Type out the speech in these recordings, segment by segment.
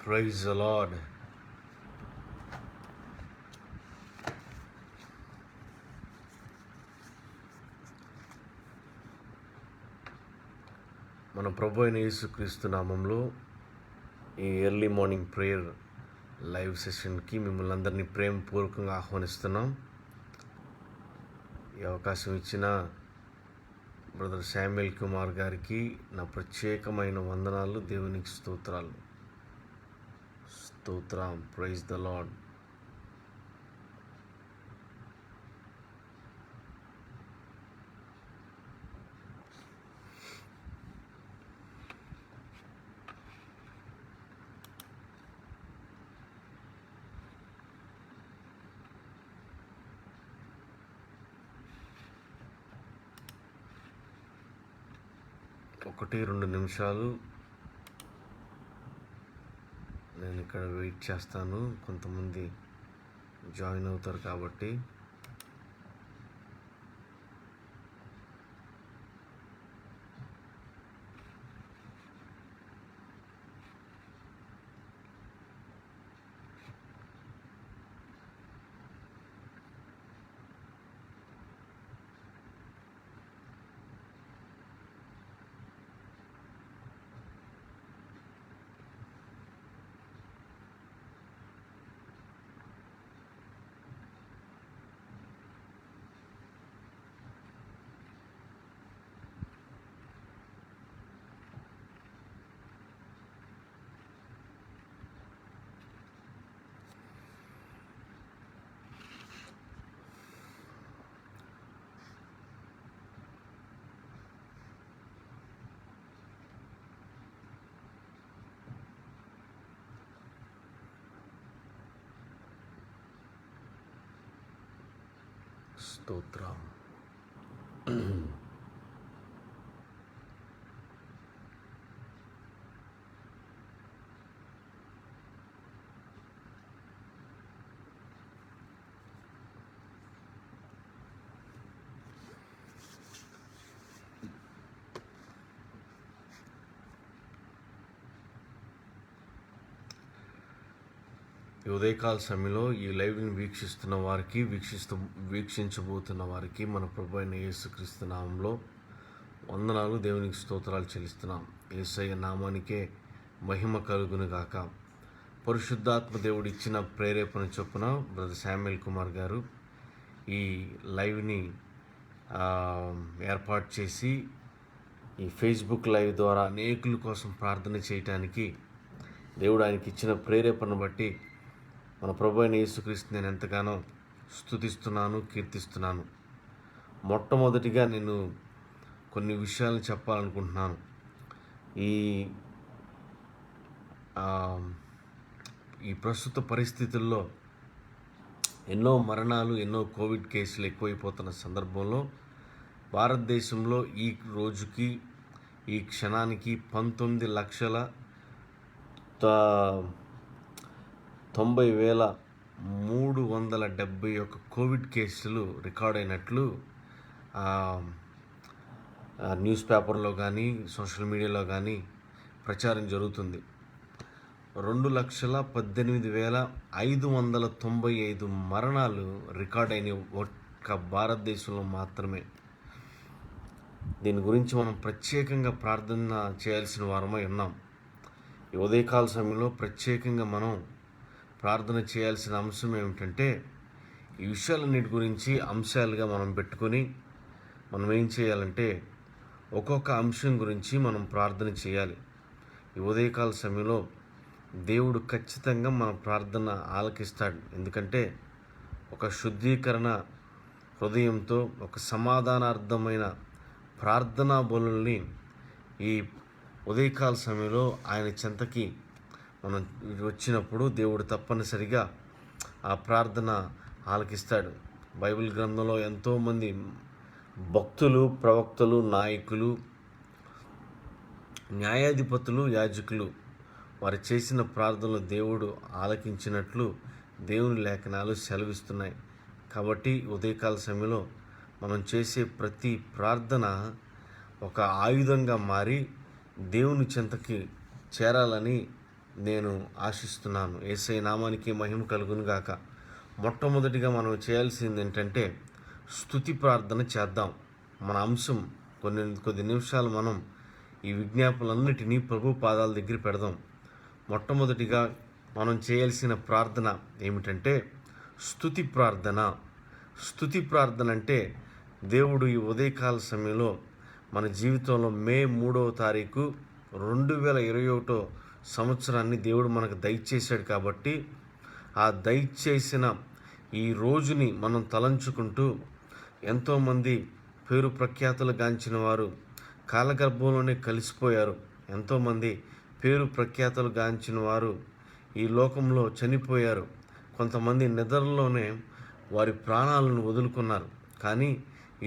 Praise the lord. మన ప్రభు అయిన యేసుక్రీస్తు నామంలో ఈ ఎర్లీ మార్నింగ్ ప్రేయర్ లైవ్ సెషన్కి మిమ్మల్ని అందరినీ ప్రేమపూర్వకంగా ఆహ్వానిస్తున్నాం. ఈ అవకాశం ఇచ్చిన బ్రదర్ శామ్యుయల్ కుమార్ గారికి నా ప్రత్యేకమైన వందనాలు. దేవునికి స్తోత్రాలు. స్తోత్రం. Praise the Lord. ఒకటి రెండు నిమిషాలు నేను ఇక్కడ వెయిట్ చేస్తాను. కొంతమంది జాయిన్ అవుతారు కాబట్టి. స్తోత్రం. ఈ ఉదయకాల సమయంలో ఈ లైవ్ని వీక్షిస్తున్న వారికి, వీక్షించబోతున్న వారికి మన ప్రభు అయిన యేసుక్రీస్తు నామంలో వందనాలు, దేవునికి స్తోత్రాలు చెల్లిస్తున్నాం. యేసయ్య నామానికే మహిమ కలుగును గాక. పరిశుద్ధాత్మ దేవుడు ఇచ్చిన ప్రేరేపణ చొప్పున బ్రదర్ శామ్యుయల్ కుమార్ గారు ఈ లైవ్ని ఏర్పాటు చేసి ఈ ఫేస్బుక్ లైవ్ ద్వారా అనేకుల కోసం ప్రార్థన చేయటానికి దేవుడు ఆయనకి ఇచ్చిన ప్రేరేపణ బట్టి మన ప్రభు అయిన యేసుక్రీస్తు నేను ఎంతగానో స్తుతిస్తున్నాను, కీర్తిస్తున్నాను. మొట్టమొదటిగా నేను కొన్ని విషయాలు చెప్పాలనుకుంటున్నాను. ఈ ప్రస్తుత పరిస్థితుల్లో ఎన్నో మరణాలు, ఎన్నో కోవిడ్ కేసులు ఎక్కువైపోతున్న సందర్భంలో భారతదేశంలో ఈ రోజుకి, ఈ క్షణానికి 19,90,371 కోవిడ్ కేసులు రికార్డ్ అయినట్లు న్యూస్ పేపర్లో కానీ సోషల్ మీడియాలో కానీ ప్రచారం జరుగుతుంది. 2,18,595 మరణాలు రికార్డ్ అయిన ఒక్క భారతదేశంలో మాత్రమే. దీని గురించి మనం ప్రత్యేకంగా ప్రార్థన చేయాల్సిన వారమై ఉన్నాం. ఈ ఉదయకాల సమయంలో ప్రత్యేకంగా మనం ప్రార్థన చేయాల్సిన అంశం ఏమిటంటే, ఈ విషయాలన్నిటి గురించి అంశాలుగా మనం పెట్టుకొని మనం ఏం చేయాలంటే ఒక్కొక్క అంశం గురించి మనం ప్రార్థన చేయాలి. ఈ ఉదయకాల సమయంలో దేవుడు ఖచ్చితంగా మన ప్రార్థన ఆలకిస్తాడు. ఎందుకంటే ఒక శుద్ధీకరణ హృదయంతో, ఒక సమాధానార్థమైన ప్రార్థనా బలుల్ని ఈ ఉదయకాల సమయంలో ఆయన చెంతకి మనం వచ్చినప్పుడు దేవుడు తప్పనిసరిగా ఆ ప్రార్థన ఆలకిస్తాడు. బైబిల్ గ్రంథంలో ఎంతోమంది భక్తులు, ప్రవక్తలు, నాయకులు, న్యాయాధిపతులు, యాజకులు వారు చేసిన ప్రార్థనలు దేవుడు ఆలకించినట్లు దేవుని లేఖనాలు సెలవిస్తున్నాయి. కాబట్టి ఉదయకాల సమయంలో మనం చేసే ప్రతి ప్రార్థన ఒక ఆయుధంగా మారి దేవుని చెంతకి చేరాలని నేను ఆశిస్తున్నాను. యేసయ్య నామానికి మహిమ కలుగును గాక. మొట్టమొదటిగా మనం చేయాల్సింది ఏంటంటే స్తుతి ప్రార్థన చేద్దాం. మన అంశం కొద్ది నిమిషాలు మనం ఈ విజ్ఞాపనలన్నిటినీ ప్రభు పాదాల దగ్గర పెడదాం. మొట్టమొదటిగా మనం చేయాల్సిన ప్రార్థన ఏమిటంటే స్తుతి ప్రార్థన. స్తుతి ప్రార్థన అంటే దేవుడు ఈ ఉదయకాల సమయంలో మన జీవితంలో మే 3వ తారీఖు 2021 సంవత్సరాన్ని దేవుడు మనకు దయచేశాడు కాబట్టి ఆ దయచేసిన ఈ రోజుని మనం తలంచుకుంటూ ఎంతోమంది పేరు ప్రఖ్యాతులు గాంచిన వారు కాలగర్భంలోనే కలిసిపోయారు. ఎంతోమంది పేరు ప్రఖ్యాతులు గాంచిన వారు ఈ లోకంలో చనిపోయారు. కొంతమంది నిద్రలోనే వారి ప్రాణాలను వదులుకున్నారు. కానీ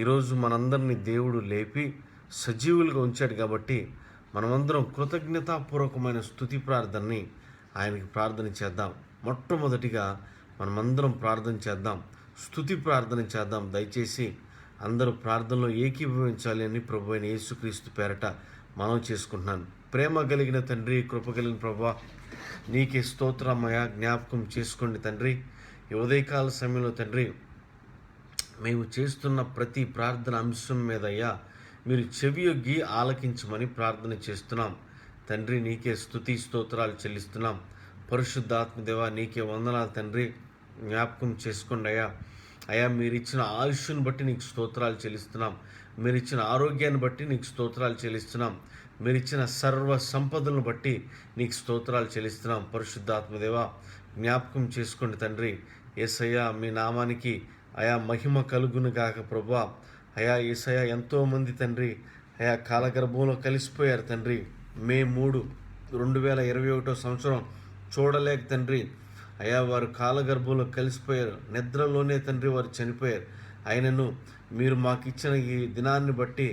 ఈరోజు మనందరినీ దేవుడు లేపి సజీవులుగా ఉంచాడు కాబట్టి మనమందరం కృతజ్ఞతాపూర్వకమైన స్తుతి ప్రార్థనని ఆయనకి ప్రార్థన చేద్దాం. మొట్టమొదటిగా మనమందరం ప్రార్థన చేద్దాం, స్తుతి ప్రార్థన చేద్దాం. దయచేసి అందరూ ప్రార్థనలో ఏకీభవించాలి అని ప్రభు అయిన యేసుక్రీస్తు పేరట మనం చేసుకుంటున్నాను. ప్రేమ కలిగిన తండ్రి, కృప కలిగిన ప్రభువా, నీకే స్తోత్రమయ. జ్ఞాపకం చేసుకోండి తండ్రి. ఈ ఉదయకాల సమయంలో తండ్రి మేము చేస్తున్న ప్రతి ప్రార్థన అంశం మీదయ్యా మీరు చెవియొగ్గి ఆలకించమని ప్రార్థన చేస్తున్నాం తండ్రి. నీకే స్తుతి స్తోత్రాలు చెల్లిస్తున్నాం. పరిశుద్ధాత్మదేవా నీకే వందనాలు తండ్రి. జ్ఞాపకం చేసుకోండి అయ్యా మీరు ఇచ్చిన ఆయుష్ను బట్టి నీకు స్తోత్రాలు చెల్లిస్తున్నాం. మీరు ఇచ్చిన ఆరోగ్యాన్ని బట్టి నీకు స్తోత్రాలు చెల్లిస్తున్నాం. మీరు ఇచ్చిన సర్వ సంపదలను బట్టి నీకు స్తోత్రాలు చెల్లిస్తున్నాం. పరిశుద్ధాత్మదేవా జ్ఞాపకం చేసుకోండి తండ్రి. యేసయ్యా మీ నామానికి అయా మహిమ కలుగును గాక ప్రభువా. అయా యేసయ్యా ఎంతోమంది తండ్రి అయా కాలగర్భంలో కలిసిపోయారు తండ్రి. మే 3, 2021 సంవత్సరం చూడలేక తండ్రి అయా వారు కాలగర్భంలో కలిసిపోయారు. నిద్రలోనే తండ్రి వారు చనిపోయారు. ఆయనను మీరు మాకు ఇచ్చిన ఈ దినాన్ని బట్టి,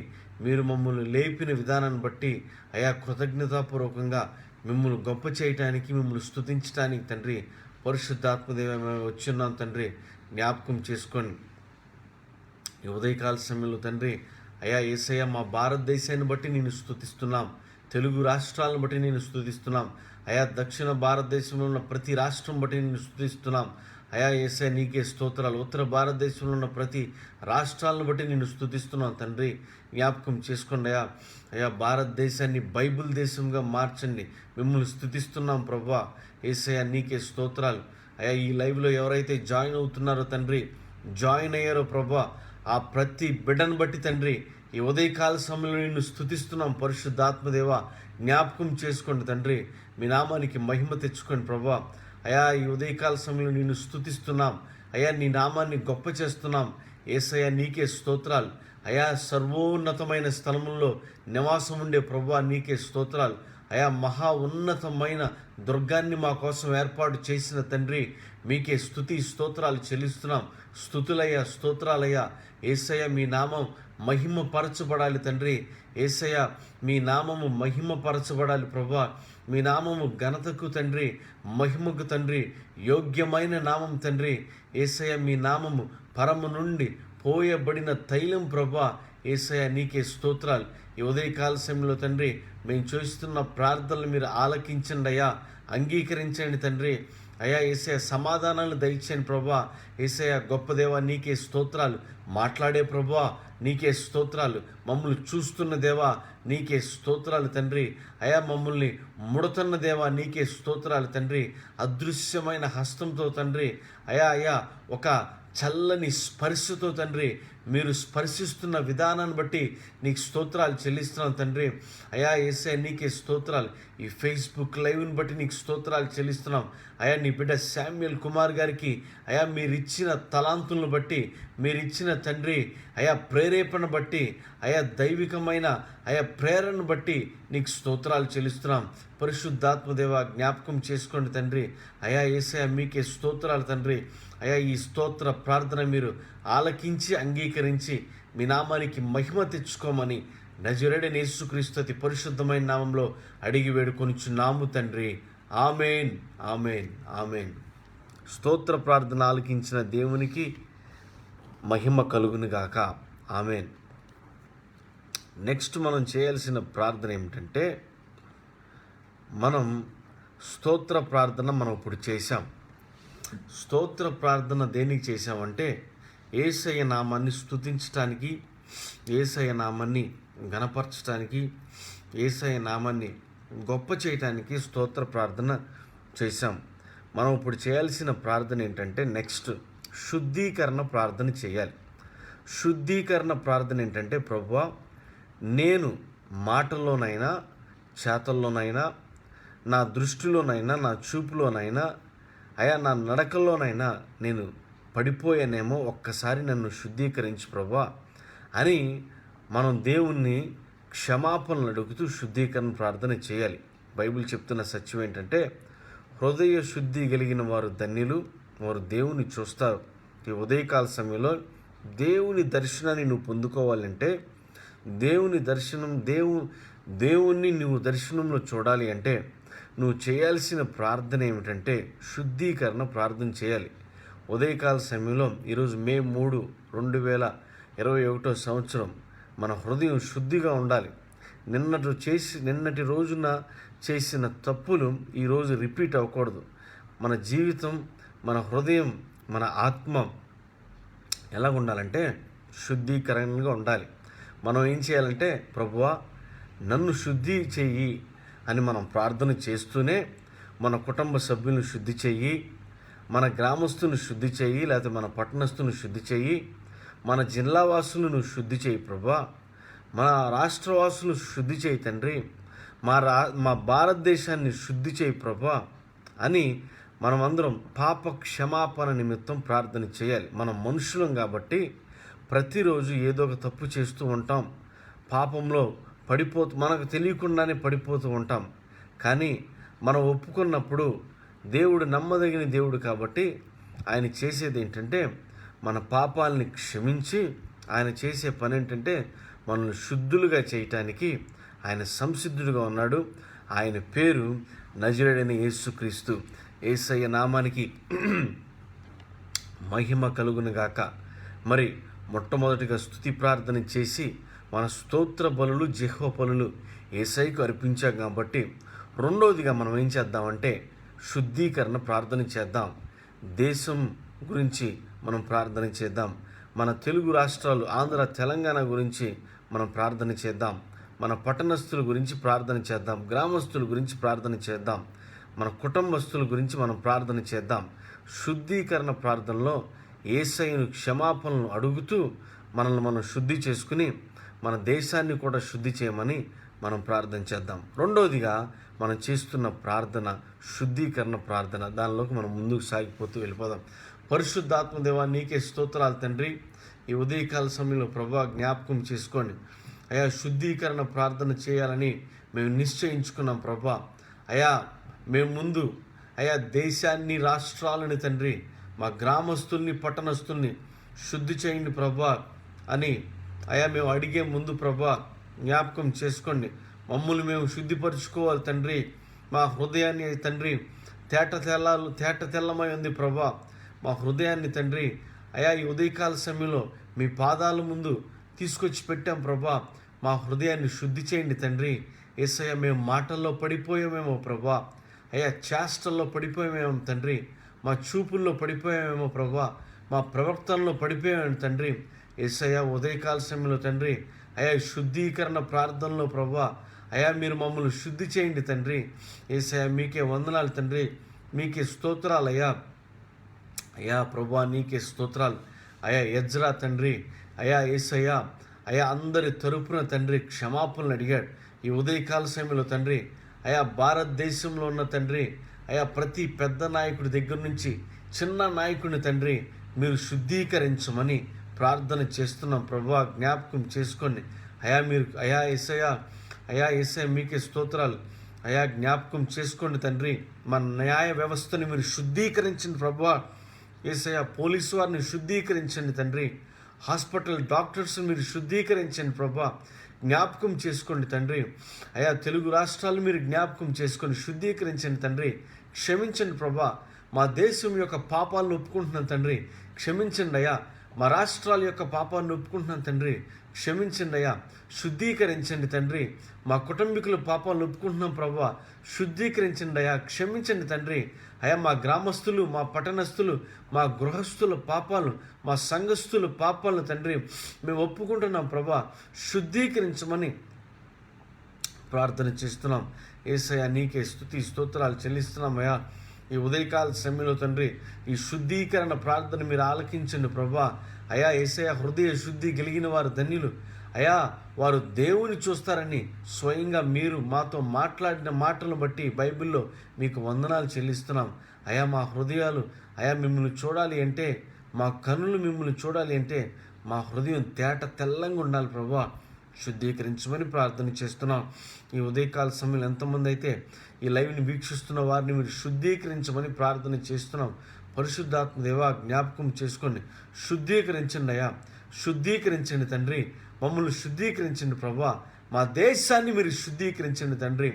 మీరు మమ్మల్ని లేపిన విధానాన్ని బట్టి అయా కృతజ్ఞతాపూర్వకంగా మిమ్మల్ని గొప్ప చేయటానికి, మిమ్మల్ని స్తుతించడానికి తండ్రి పరిశుద్ధాత్మదేవ మేము వచ్చున్నాం తండ్రి. జ్ఞాపకం చేసుకోండి ఈ ఉదయకాల సమయంలో తండ్రి. అయా యేసయ్య మా భారతదేశాన్ని బట్టి నేను స్తుతిస్తున్నాం. తెలుగు రాష్ట్రాలను బట్టి నేను స్తుతిస్తున్నాం. అయా దక్షిణ భారతదేశంలో ఉన్న ప్రతి రాష్ట్రం బట్టి నేను స్తుతిస్తున్నాం. అయా యేసయ్య నీకే స్తోత్రాలు. ఉత్తర భారతదేశంలో ఉన్న ప్రతి రాష్ట్రాలను బట్టి నేను స్తుతిస్తున్నాను తండ్రి. జ్ఞాపకం చేసుకోండి అయా భారతదేశాన్ని బైబిల్ దేశంగా మార్చండి. మిమ్మల్ని స్తుతిస్తున్నాం ప్రభువా. యేసయ్య నీకే స్తోత్రాలు. అయా ఈ లైవ్లో ఎవరైతే జాయిన్ అవుతున్నారో తండ్రి, జాయిన్ అయ్యారో ప్రభువా, ఆ ప్రతి బిడ్డను బట్టి తండ్రి ఈ ఉదయకాల సమయంలో నిన్ను స్తుతిస్తున్నాం. పరిశుద్ధాత్మదేవ జ్ఞాపకం చేసుకోండి తండ్రి. మీ నామానికి మహిమ తెచ్చుకోండి ప్రభువా. అయా ఈ ఉదయకాల సమయంలో నిన్ను స్తుతిస్తున్నాం. అయా నీ నామాన్ని గొప్ప చేస్తున్నాం. యేసయ్య నీకే స్తోత్రాలు. అయా సర్వోన్నతమైన స్థలముల్లో నివాసం ఉండే ప్రభువా నీకే స్తోత్రాలు. అయా మహా ఉన్నతమైన దుర్గాన్ని మా కోసం ఏర్పాటు చేసిన తండ్రి మీకే స్తుతి స్తోత్రాలు చెల్లిస్తున్నాం. స్తుతులయ్యా, స్తోత్రాలయ్యా. యేసయ్య మీ నామం మహిమపరచబడాలి తండ్రి. యేసయ్య మీ నామము మహిమపరచబడాలి ప్రభువా. మీ నామము ఘనతకు తండ్రి, మహిమకు తండ్రి, యోగ్యమైన నామం తండ్రి. యేసయ్య మీ నామము పరము నుండి పోయబడిన తైలం ప్రభువా. యేసయ్య నీకే స్తోత్రాలు. ఈ ఉదయకాల సమయంలో తండ్రి మేము చేస్తున్న ప్రార్థనలు మీరు ఆలకించండి అయ్యా, అంగీకరించండి తండ్రి. అయ్యా యేసయ్య సమాధానాలు దయచేయండి ప్రభువా. యేసయ్య గొప్ప దేవా నీకే స్తోత్రాలు. మాట్లాడే ప్రభువా నీకే స్తోత్రాలు. మమ్మల్ని చూస్తున్న దేవా నీకే స్తోత్రాలు తండ్రి. అయా మమ్మల్ని ముడుతున్న దేవా నీకే స్తోత్రాలు తండ్రి. అదృశ్యమైన హస్తంతో తండ్రి అయా ఒక చల్లని స్పర్శతో తండ్రి మీరు స్పర్శిస్తున్న విధానాన్ని బట్టి నీకు స్తోత్రాలు చెల్లిస్తున్నాం తండ్రి. అయా యేసయ్య నీకే స్తోత్రాలు. ఈ ఫేస్బుక్ లైవ్ని బట్టి నీకు స్తోత్రాలు చెల్లిస్తున్నాం. అయా నీ బిడ్డ శామ్యుల్ కుమార్ గారికి అయా మీరిచ్చిన తలాంతులను బట్టి, మీరిచ్చిన తండ్రి అయా ప్రేరేపణ బట్టి, అయా దైవికమైన అయా ప్రేరణను బట్టి నీకు స్తోత్రాలు చెల్లిస్తున్నాం. పరిశుద్ధాత్మదేవ జ్ఞాపకం చేసుకోండి తండ్రి. అయా యేసయ్య మీకే స్తోత్రాలు తండ్రి. అయా ఈ స్తోత్ర ప్రార్థన మీరు ఆలకించి అంగీకరించి మీ నామానికి మహిమ తెచ్చుకోమని నజరేయుడైన యేసుక్రీస్తు అతి పరిశుద్ధమైన నామంలో అడిగి వేడుకొనుచున్నాము తండ్రి. ఆమేన్, ఆమేన్, ఆమేన్. స్తోత్ర ప్రార్థన ఆలకించిన దేవునికి మహిమ కలుగునుగాక. ఆమేన్. నెక్స్ట్ మనం చేయాల్సిన ప్రార్థన ఏమిటంటే మనం స్తోత్ర ప్రార్థన మనం ఇప్పుడు చేశాం. స్తోత్ర ప్రార్థన దేనికి చేశామంటే యేసయ్య నామాన్ని స్తుతించటానికి, యేసయ్య నామాన్ని ఘనపరచటానికి, యేసయ్య నామాన్ని గొప్ప చేయటానికి స్తోత్ర ప్రార్థన చేశాం. మనం ఇప్పుడు చేయాల్సిన ప్రార్థన ఏంటంటే నెక్స్ట్ శుద్ధీకరణ ప్రార్థన చేయాలి. శుద్ధీకరణ ప్రార్థన ఏంటంటే, ప్రభువా, నేను మాటల్లోనైనా చేతల్లోనైనా నా దృష్టిలోనైనా నా చూపులోనైనా అయా నా నడకల్లోనైనా నేను పడిపోయానేమో, ఒక్కసారి నన్ను శుద్ధీకరించు ప్రభువా అని మనం దేవుణ్ణి క్షమాపణలు అడుగుతూ శుద్ధీకరణ ప్రార్థన చేయాలి. బైబిల్ చెప్తున్న సత్యం ఏంటంటే, హృదయ శుద్ధి కలిగిన వారు ధన్యులు, వారు దేవుని చూస్తారు. ఈ ఉదయకాల సమయంలో దేవుని దర్శనాన్ని నువ్వు పొందుకోవాలంటే, దేవుని దర్శనం దేవుణ్ణి నువ్వు దర్శనంలో చూడాలి అంటే నువ్వు చేయాల్సిన ప్రార్థన ఏమిటంటే శుద్ధీకరణ ప్రార్థన చేయాలి. ఉదయకాల సమయంలో ఈరోజు మే 3, 2021 సంవత్సరం మన హృదయం శుద్ధిగా ఉండాలి. నిన్నటి రోజున చేసిన తప్పులు ఈరోజు రిపీట్ అవ్వకూడదు. మన జీవితం, మన హృదయం, మన ఆత్మ ఎలాగ ఉండాలంటే శుద్ధీకరంగా ఉండాలి. మనం ఏం చేయాలంటే, ప్రభువా నన్ను శుద్ధి చెయ్యి అని మనం ప్రార్థన చేస్తూనే మన కుటుంబ సభ్యులను శుద్ధి చెయ్యి, మన గ్రామస్తులను శుద్ధి చెయ్యి, లేకపోతే మన పట్టణస్తులను శుద్ధి చెయ్యి, మన జిల్లావాసులను శుద్ధి చేయి ప్రభువా, మన రాష్ట్రవాసులను శుద్ధి చేయి తండ్రి, మా భారతదేశాన్ని శుద్ధి చేయి ప్రభువా అని మనమందరం పాప క్షమాపణ నిమిత్తం ప్రార్థన చేయాలి. మనం మనుషులం కాబట్టి ప్రతిరోజు ఏదో ఒక తప్పు చేస్తూ ఉంటాం. పాపంలో మనకు తెలియకుండానే పడిపోతూ ఉంటాం. కానీ మనం ఒప్పుకున్నప్పుడు దేవుడు నమ్మదగిన దేవుడు కాబట్టి ఆయన చేసేది ఏంటంటే మన పాపాలని క్షమించి, ఆయన చేసే పని ఏంటంటే మనల్ని శుద్ధులుగా చేయటానికి ఆయన సంసిద్ధుడుగా ఉన్నాడు. ఆయన పేరు నజరేయుడైన యేసుక్రీస్తు. యేసయ్య నామానికి మహిమ కలుగునుగాక. మరి మొట్టమొదటిగా స్తుతి ప్రార్థన చేసి మన స్తోత్ర బలులు, జిహ్వ బలులు యేసయ్యకు అర్పించాం కాబట్టి రెండవదిగా మనం ఏం చేద్దామంటే శుద్ధీకరణ ప్రార్థన చేద్దాం. దేశం గురించి మనం ప్రార్థన చేద్దాం. మన తెలుగు రాష్ట్రాలు, ఆంధ్ర, తెలంగాణ గురించి మనం ప్రార్థన చేద్దాం. మన పట్టణస్థుల గురించి ప్రార్థన చేద్దాం. గ్రామస్తుల గురించి ప్రార్థన చేద్దాం. మన కుటుంబస్తుల గురించి మనం ప్రార్థన చేద్దాం. శుద్ధీకరణ ప్రార్థనలో యేసయ్యను క్షమాపణలు అడుగుతూ మనల్ని మనం శుద్ధి చేసుకుని మన దేశాన్ని కూడా శుద్ధి చేయమని మనం ప్రార్థన చేద్దాం. రెండవదిగా మనం చేస్తున్న ప్రార్థన శుద్ధీకరణ ప్రార్థన. దానిలోకి మనం ముందుకు సాగిపోతూ వెళ్ళిపోదాం. పరిశుద్ధాత్మ దేవా, నీకే స్తోత్రాలు తండ్రి. ఈ ఉదయకాల సమయంలో ప్రభువా జ్ఞాపకం చేసుకోండి అయా. శుద్ధీకరణ ప్రార్థన చేయాలని మేము నిశ్చయించుకున్నాం ప్రభువా. అయా మేము ముందు అయా దేశాన్ని, రాష్ట్రాలని తండ్రి, మా గ్రామస్తుల్ని, పట్టణస్తుల్ని శుద్ధి చేయండి ప్రభువా అని అయా మేము అడిగే ముందు ప్రభువా జ్ఞాపకం చేసుకోండి. మమ్మల్ని మేము శుద్ధిపరచుకోవాలి తండ్రి. మా హృదయాన్ని తండ్రి తేట తెల్లమై ఉంది ప్రభువా. మా హృదయాన్ని తండ్రి అయా ఈ ఉదయకాల సమయంలో మీ పాదాల ముందు తీసుకొచ్చి పెట్టాం ప్రభువా. మా హృదయాన్ని శుద్ధి చేయండి తండ్రి. యేసయ్య మేము మాటల్లో పడిపోయామేమో ప్రభువా, అయ్యా చేష్టల్లో పడిపోయామేమో తండ్రి, మా చూపుల్లో పడిపోయామేమో ప్రభువా, మా ప్రవర్తనలో పడిపోయామేమో తండ్రి. యేసయ్య ఉదయకాల సమయంలో తండ్రి అయా శుద్ధీకరణ ప్రార్థనలో ప్రభువా అయా మీరు మమ్మల్ని శుద్ధి చేయండి తండ్రి. యేసయ్య మీకే వందనాలు తండ్రి, మీకే స్తోత్రాలు అయ్యా. అయా ప్రభువా నీకే స్తోత్రాలు అయా. ఎజ్రా తండ్రి అయా యేసయ్య అయా అందరి తరపున తండ్రి క్షమాపణలు అడిగాడు. ఈ ఉదయకాల సమయంలో తండ్రి అయా భారతదేశంలో ఉన్న తండ్రి అయా ప్రతి పెద్ద నాయకుడి దగ్గర నుంచి చిన్న నాయకుడిని తండ్రి మీరు శుద్ధీకరించమని ప్రార్థన చేస్తున్నాం ప్రభువా. జ్ఞాపకం చేసుకోండి అయా. మీరు అయా యేసయ్య మీకే స్తోత్రాలు అయా. జ్ఞాపకం చేసుకోండి తండ్రి. మన న్యాయ వ్యవస్థని మీరు శుద్ధీకరించండి ప్రభువా. యేసయ్య పోలీసు వారిని శుద్ధీకరించండి తండ్రి. హాస్పిటల్ డాక్టర్స్ని మీరు శుద్ధీకరించండి ప్రభువా. జ్ఞాపకం చేసుకోండి తండ్రి అయా. తెలుగు రాష్ట్రాలు మీరు జ్ఞాపకం చేసుకొని శుద్ధీకరించండి తండ్రి. క్షమించండి ప్రభువా. మా దేశం యొక్క పాపాలను ఒప్పుకుంటున్నాం తండ్రి, క్షమించండి అయ్యా. మా రాష్ట్రాల యొక్క పాపాన్ని ఒప్పుకుంటున్నాను తండ్రి, క్షమించండి అయ్యా, శుద్ధీకరించండి తండ్రి. మా కుటుంబీకుల పాపాలను ఒప్పుకుంటున్నాం ప్రభువా, శుద్ధీకరించండి అయ్యా, క్షమించండి తండ్రి. అయ్యా మా గ్రామస్తులు, మా పట్టణస్తులు, మా గృహస్థుల పాపాలు, మా సంఘస్థుల పాపాలను తండ్రి మేము ఒప్పుకుంటున్నాం ప్రభువా, శుద్ధీకరించమని ప్రార్థన చేస్తున్నాం. యేసయ్యా నీకే స్తుతి స్తోత్రాలు చెల్లిస్తున్నామయ్యా. ఈ ఉదయకాల సమయంలో తండ్రి ఈ శుద్ధీకరణ ప్రార్థన మీరు ఆలకించండి ప్రభువా. అయా యేసయ్యా, హృదయ శుద్ధి కలిగిన వారు ధన్యులు అయా, వారు దేవుని చూస్తారని స్వయంగా మీరు మాతో మాట్లాడిన మాటలను బట్టి బైబిల్లో మీకు వందనాలు చెల్లిస్తున్నాం. అయా మా హృదయాలు అయా మిమ్మల్ని చూడాలి అంటే, మా కనులు మిమ్మల్ని చూడాలి అంటే మా హృదయం తేట తెల్లంగా ఉండాలి ప్రభువా, శుద్ధీకరించమని ప్రార్థన చేస్తున్నాం. ఈ ఉదయకాల సమయంలో ఎంతమంది అయితే ఈ లైవ్ని వీక్షిస్తున్న వారిని మీరు శుద్ధీకరించమని ప్రార్థన చేస్తున్నాం. పరిశుద్ధాత్మ దేవా జ్ఞాపకం చేసుకోండి, శుద్ధీకరించండి అయ్యా, శుద్ధీకరించండి తండ్రి, మమ్మల్ని శుద్ధీకరించండి ప్రభువా. మా దేశాన్ని మీరు శుద్ధీకరించండి తండ్రి.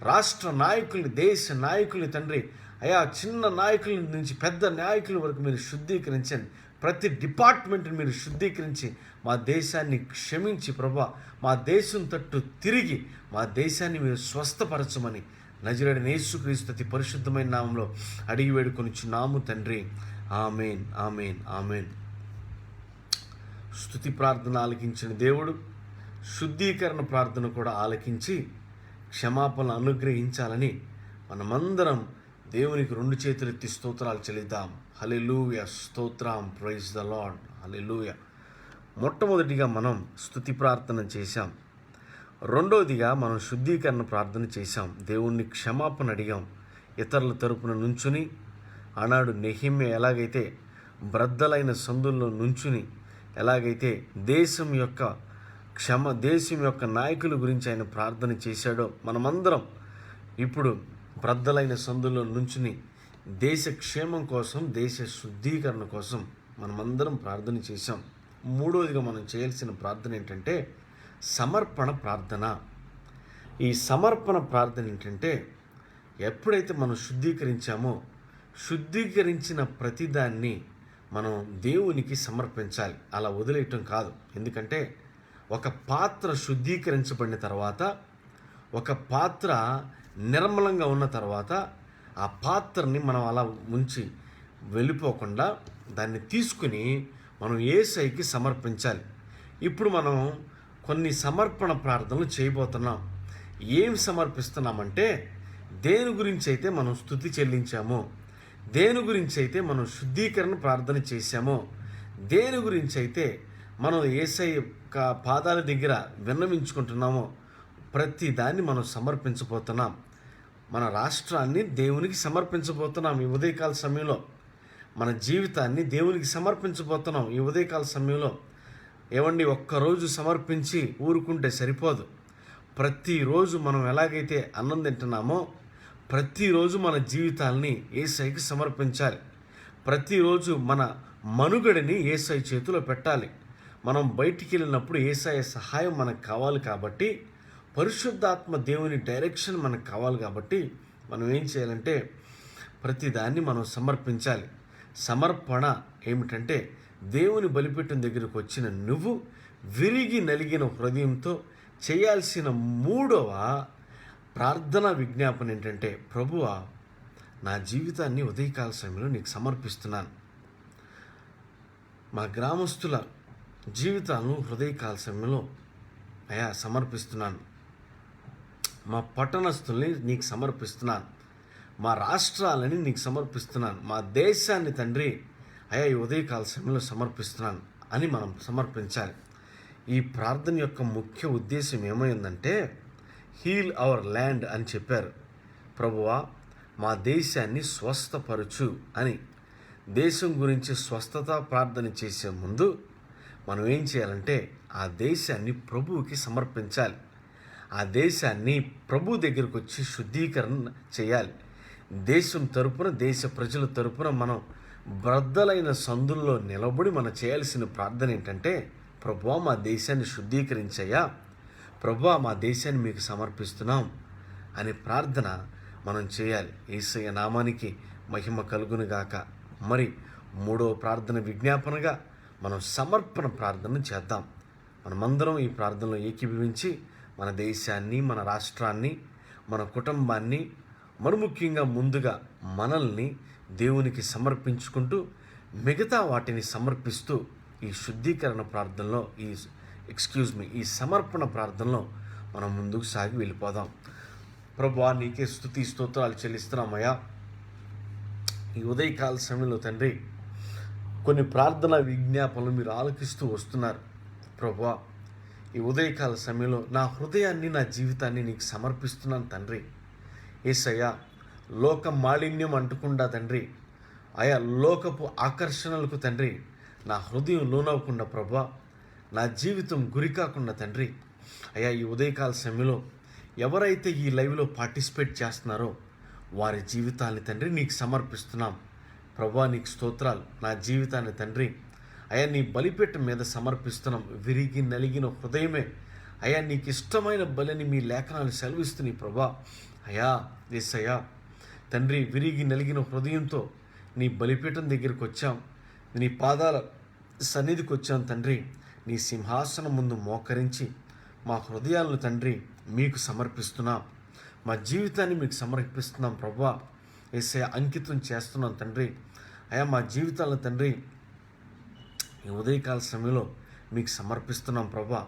రాష్ట్ర నాయకుల్ని, దేశ నాయకుల్ని తండ్రి అయా, చిన్న నాయకుల నుంచి పెద్ద నాయకుల వరకు మీరు శుద్ధీకరించండి. ప్రతి డిపార్ట్మెంట్ని మీరు శుద్ధీకరించి మా దేశాన్ని క్షమించి ప్రభువా, మా దేశం తట్టు తిరిగి మా దేశాన్ని మీరు స్వస్థపరచమని నజరేయుడైన యేసుక్రీస్తు అతి పరిశుద్ధమైన నామంలో అడిగి వేడుకొనిచున్నాము తండ్రి. ఆమేన్, ఆమేన్, ఆమేన్. స్తుతి ప్రార్థన ఆలకించిన దేవుడు శుద్ధీకరణ ప్రార్థన కూడా ఆలకించి క్షమాపణలు అనుగ్రహించాలని మనమందరం దేవునికి 2 చేతులెత్తి స్తోత్రాలు చెల్లిద్దాం. హల్లెలూయా, స్తోత్రం, ప్రైజ్ ద లార్డ్, హల్లెలూయా. మొట్టమొదటిగా మనం స్తుతి ప్రార్థన చేశాం. రెండవదిగా మనం శుద్ధీకరణ ప్రార్థన చేశాం. దేవుణ్ణి క్షమాపణ అడిగాం. ఇతరుల తరపున నుంచుని ఆనాడు నెహెమ్యా ఎలాగైతే బ్రద్దలైన సందుల్లో నుంచుని ఎలాగైతే దేశం యొక్క నాయకుల గురించి ఆయన ప్రార్థన చేశాడో మనమందరం ఇప్పుడు బ్రద్దలైన సందుల్లో నుంచుని దేశ క్షేమం కోసం, దేశ శుద్ధీకరణ కోసం మనమందరం ప్రార్థన చేశాం. మూడవదిగా మనం చేయాల్సిన ప్రార్థన ఏంటంటే సమర్పణ ప్రార్థన. ఈ సమర్పణ ప్రార్థన ఏంటంటే ఎప్పుడైతే మనం శుద్ధీకరించామో శుద్ధీకరించిన ప్రతిదాన్ని మనం దేవునికి సమర్పించాలి, అలా వదిలేయటం కాదు. ఎందుకంటే ఒక పాత్ర శుద్ధీకరించబడిన తర్వాత, ఒక పాత్ర నిర్మలంగా ఉన్న తర్వాత ఆ పాత్రని మనం అలా ఉంచి వెళ్ళిపోకుండా దాన్ని తీసుకుని మనం యేసయ్యకి సమర్పించాలి. ఇప్పుడు మనం కొన్ని సమర్పణ ప్రార్థనలు చేయబోతున్నాం. ఏం సమర్పిస్తున్నామంటే దేని గురించి అయితే మనం స్తుతి చెల్లించామో, దేని గురించి అయితే మనం శుద్ధీకరణ ప్రార్థన చేశామో, దేని గురించి అయితే మనం యేసయ్య పాదాల దగ్గర విన్నవించుకుంటున్నామో ప్రతి దాన్ని మనం సమర్పించబోతున్నాం. మన రాష్ట్రాన్ని దేవునికి సమర్పించబోతున్నాం ఈ ఉదయకాల సమయంలో. మన జీవితాన్ని దేవునికి సమర్పించబోతున్నాం ఈ ఉదయకాల సమయంలో. ఏమండి, ఒక్కరోజు సమర్పించి ఊరుకుంటే సరిపోదు. ప్రతిరోజు మనం ఎలాగైతే అన్నం తింటున్నామో ప్రతిరోజు మన జీవితాల్ని యేసయ్యకి సమర్పించాలి. ప్రతిరోజు మన మనుగడని యేసయ్య చేతిలో పెట్టాలి. మనం బయటికి వెళ్ళినప్పుడు యేసయ్య సహాయం మనకు కావాలి కాబట్టి, పరిశుద్ధాత్మ దేవుని డైరెక్షన్ మనకు కావాలి కాబట్టి మనం ఏం చేయాలంటే ప్రతిదాన్ని మనం సమర్పించాలి. సమర్పణ ఏమిటంటే దేవుని బలిపీఠం దగ్గరకు వచ్చిన నువ్వు విరిగి నలిగిన హృదయంతో చేయాల్సిన మూడవ ప్రార్థనా విజ్ఞాపన ఏంటంటే, ప్రభువా నా జీవితాన్ని ఉదయకాల సమయంలో నీకు సమర్పిస్తున్నాను. మా గ్రామస్తుల జీవితాలను హృదయకాల సమయంలో అయా సమర్పిస్తున్నాను. మా పట్టణస్తుల్ని నీకు సమర్పిస్తున్నాను. మా రాష్ట్రాలని నీకు సమర్పిస్తున్నాను. మా దేశాన్ని తండ్రి అయా ఈ ఉదయకాల సమయంలో సమర్పిస్తున్నాను అని మనం సమర్పించాలి. ఈ ప్రార్థన యొక్క ముఖ్య ఉద్దేశం ఏమైందంటే హీల్ అవర్ ల్యాండ్ అని చెప్పారు. ప్రభువా మా దేశాన్ని స్వస్థపరచు అని. దేశం గురించి స్వస్థత ప్రార్థన చేసే ముందు మనం ఏం చేయాలంటే ఆ దేశాన్ని ప్రభువుకి సమర్పించాలి. ఆ దేశాన్ని ప్రభు దగ్గరకు వచ్చి శుద్ధీకరణ చేయాలి. దేశం తరపున, దేశ ప్రజల తరపున మనం బ్రద్దలైన సందుల్లో నిలబడి మనం చేయాల్సిన ప్రార్థన ఏంటంటే, ప్రభువా మా దేశాన్ని శుద్ధీకరించయ్యా, ప్రభువా మా దేశాన్ని మీకు సమర్పిస్తున్నాం అనే ప్రార్థన మనం చేయాలి. యేసయ్య నామానికి మహిమ కలుగునుగాక. మరి మూడవ ప్రార్థన విజ్ఞాపనగా మనం సమర్పణ ప్రార్థన చేద్దాం. మనమందరం ఈ ప్రార్థనలో ఏకీభవించి మన దేశాన్ని, మన రాష్ట్రాన్ని, మన కుటుంబాన్ని, మరి ముఖ్యంగా ముందుగా మనల్ని దేవునికి సమర్పించుకుంటూ మిగతా వాటిని సమర్పిస్తూ ఈ శుద్ధీకరణ ప్రార్థనలో ఈ సమర్పణ ప్రార్థనలో మనం ముందుకు సాగి వెళ్ళిపోదాం. ప్రభువా, నీకే స్తుతి స్తోత్రాలు చెల్లిస్తున్నామయ్యా. ఈ ఉదయకాల సమయంలో తండ్రి కొన్ని ప్రార్థన విజ్ఞాపనలు మీరు ఆలకిస్తూ వస్తున్నారు. ప్రభువా, ఈ ఉదయకాల సమయంలో నా హృదయాన్ని, నా జీవితాన్ని నీకు సమర్పిస్తున్నాను తండ్రి. యేసయ్యా, లోక మాలిన్యం అంటకుండా తండ్రి, ఆయా లోకపు ఆకర్షణలకు తండ్రి నా హృదయం లోనవ్వకుండా ప్రభువా, నా జీవితం గురి కాకుండా తండ్రి, అయ్యా ఈ ఉదయకాల సమయంలో ఎవరైతే ఈ లైవ్లో పార్టిసిపేట్ చేస్తున్నారో వారి జీవితాన్ని తండ్రి నీకు సమర్పిస్తున్నాం. ప్రభువా, నీకు స్తోత్రాలు. నా జీవితాన్ని తండ్రి అయ్యా నీ బలిపీఠం మీద సమర్పిస్తున్నాం. విరిగి నలిగిన హృదయమే అయ్యా నీకు ఇష్టమైన బలిని మీ లేఖనాలు సెలవిస్తున్నాయి ప్రభువా. అయ్యా యేసయ్యా తండ్రి, విరిగి నలిగిన హృదయంతో నీ బలిపీఠం దగ్గరికి వచ్చాం, నీ పాదాల సన్నిధికి వచ్చాం తండ్రి. నీ సింహాసనం ముందు మోకరించి మా హృదయాలను తండ్రి మీకు సమర్పిస్తున్నాం, మా జీవితాన్ని మీకు సమర్పిస్తున్నాం ప్రభువా. యేసయ్యా అంకితం చేస్తున్నాం తండ్రి. అయ్యా మా జీవితాలను తండ్రి ఈ ఉదయకాల సమయంలో మీకు సమర్పిస్తున్నాం ప్రభువా.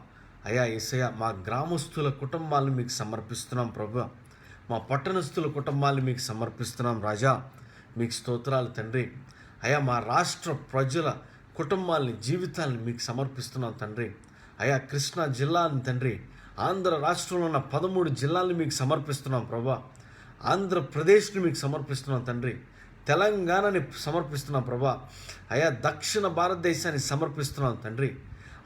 అయ్యా యేసయ్యా మా గ్రామస్తుల కుటుంబాలను మీకు సమర్పిస్తున్నాం ప్రభువా. మా పట్టణస్తుల కుటుంబాలను మీకు సమర్పిస్తున్నాం రాజా. మీకు స్తోత్రాలు తండ్రి. అయ్యా మా రాష్ట్ర ప్రజల కుటుంబాలని, జీవితాలను మీకు సమర్పిస్తున్నాం తండ్రి. అయ్యా కృష్ణా జిల్లాని తండ్రి, ఆంధ్ర రాష్ట్రంలో ఉన్న 13 జిల్లాలను మీకు సమర్పిస్తున్నాం ప్రభా. ఆంధ్రప్రదేశ్ని మీకు సమర్పిస్తున్నాం తండ్రి. తెలంగాణని సమర్పిస్తున్నాం ప్రభా. అయా దక్షిణ భారతదేశాన్ని సమర్పిస్తున్నాం తండ్రి.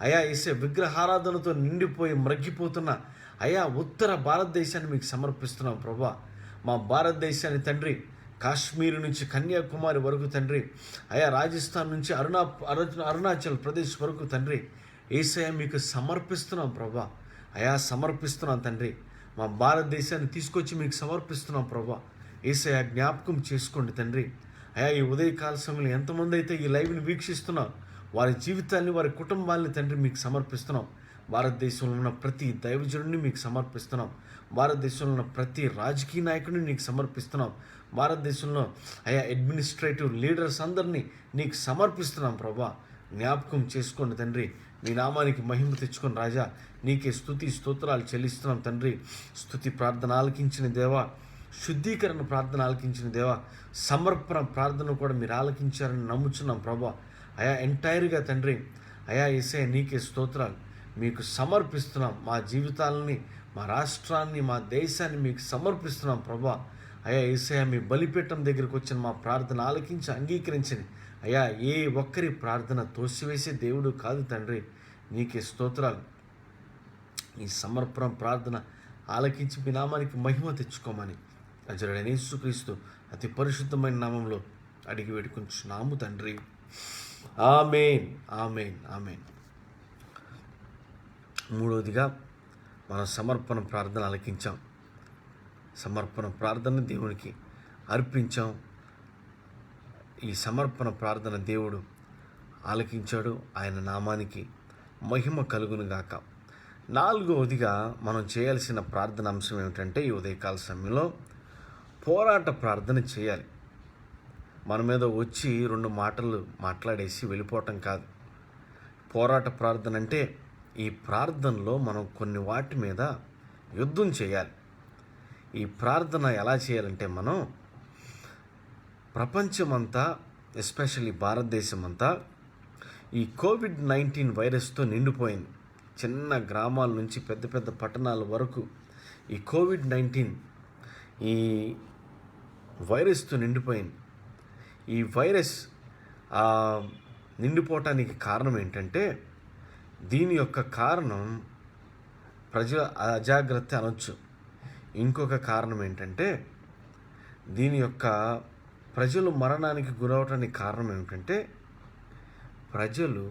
అయా వేసే విగ్రహారాధనతో నిండిపోయి మ్రగ్గిపోతున్న అయా ఉత్తర భారతదేశాన్ని మీకు సమర్పిస్తున్నాం ప్రభా. మా భారతదేశాన్ని తండ్రి కాశ్మీర్ నుంచి కన్యాకుమారి వరకు తండ్రి, అయా రాజస్థాన్ నుంచి అరుణాచల్ ప్రదేశ్ వరకు తండ్రి యేసయ్య మీకు సమర్పిస్తున్నాం ప్రభా. అయా సమర్పిస్తున్నాం తండ్రి. మా భారతదేశాన్ని తీసుకొచ్చి మీకు సమర్పిస్తున్నాం ప్రభా. యేసయ్య జ్ఞాపకం చేసుకోండి తండ్రి. అయా ఈ ఉదయకాల సమయంలో ఎంతమంది అయితే ఈ లైవ్ని వీక్షిస్తున్నాం వారి జీవితాన్ని, వారి కుటుంబాన్ని తండ్రి మీకు సమర్పిస్తున్నాం. భారతదేశంలో ఉన్న ప్రతి దైవజనుడిని మీకు సమర్పిస్తున్నాం. భారతదేశంలో ఉన్న ప్రతి రాజకీయ నాయకుడిని నీకు సమర్పిస్తున్నాం. భారతదేశంలో అయా అడ్మినిస్ట్రేటివ్ లీడర్స్ అందరినీ నీకు సమర్పిస్తున్నాం ప్రభా. జ్ఞాపకం చేసుకోండి తండ్రి. మీ నామానికి మహిమ తెచ్చుకొని రాజా, నీకే స్తుతి స్తోత్రాలు చెల్లిస్తున్నాం తండ్రి. స్తుతి ప్రార్థన ఆలకించిన దేవా, శుద్ధీకరణ ప్రార్థన ఆలకించిన దేవా, సమర్పణ ప్రార్థన కూడా మీరు ఆలకించారని నమ్ముచున్నాం ప్రభా. అయా ఎంటైర్గా తండ్రి, అయా యేసయ్య నీకే స్తోత్రాలు మీకు సమర్పిస్తున్నాం. మా జీవితాలని, మా రాష్ట్రాన్ని, మా దేశాన్ని మీకు సమర్పిస్తున్నాం ప్రభా. అయా యేసయ్య మీ బలిపీఠం దగ్గరికి వచ్చిన మా ప్రార్థన ఆలకించి అంగీకరించని అయా ఏ ఒక్కరి ప్రార్థన తోసివేసే దేవుడు కాదు తండ్రి. నీకే స్తోత్రాలు. ఈ సమర్పణ ప్రార్థన ఆలకించి మీ నామానికి మహిమ తెచ్చుకోమని నజరేయుడైన యేసుక్రీస్తు అతి పరిశుద్ధమైన నామంలో అడిగి వేడుకొంచున్నాము తండ్రి. ఆమేన్, ఆమేన్, ఆమేన్. మూడవదిగా మనం సమర్పణ ప్రార్థన ఆలకించాం. సమర్పణ ప్రార్థన దేవునికి అర్పించాం. ఈ సమర్పణ ప్రార్థన దేవుడు ఆలకించాడు. ఆయన నామానికి మహిమ కలుగునుగాక. నాలుగవదిగా మనం చేయాల్సిన ప్రార్థన అంశం ఏమిటంటే ఈ ఉదయకాల సమయంలో పోరాట ప్రార్థన చేయాలి. మన మీద వచ్చి 2 మాటలు మాట్లాడేసి వెళ్ళిపోవటం కాదు. పోరాట ప్రార్థన అంటే ఈ ప్రార్థనలో మనం కొన్ని వాటి మీద యుద్ధం చేయాలి. ఈ ప్రార్థన ఎలా చేయాలంటే మనం ప్రపంచమంతా, ఎస్పెషల్లీ భారతదేశం అంతా ఈ కోవిడ్-19 వైరస్తో నిండిపోయింది. చిన్న గ్రామాల నుంచి పెద్ద పెద్ద పట్టణాల వరకు ఈ కోవిడ్-19 ఈ వైరస్తో నిండిపోయింది. ఈ వైరస్ నిండిపోవటానికి కారణం ఏంటంటే, దీని యొక్క కారణం ప్రజల అజాగ్రత్త అనొచ్చు. ఇంకొక కారణం ఏంటంటే, దీని యొక్క ప్రజలు మరణానికి గురవటానికి కారణం ఏమిటంటే ప్రజలు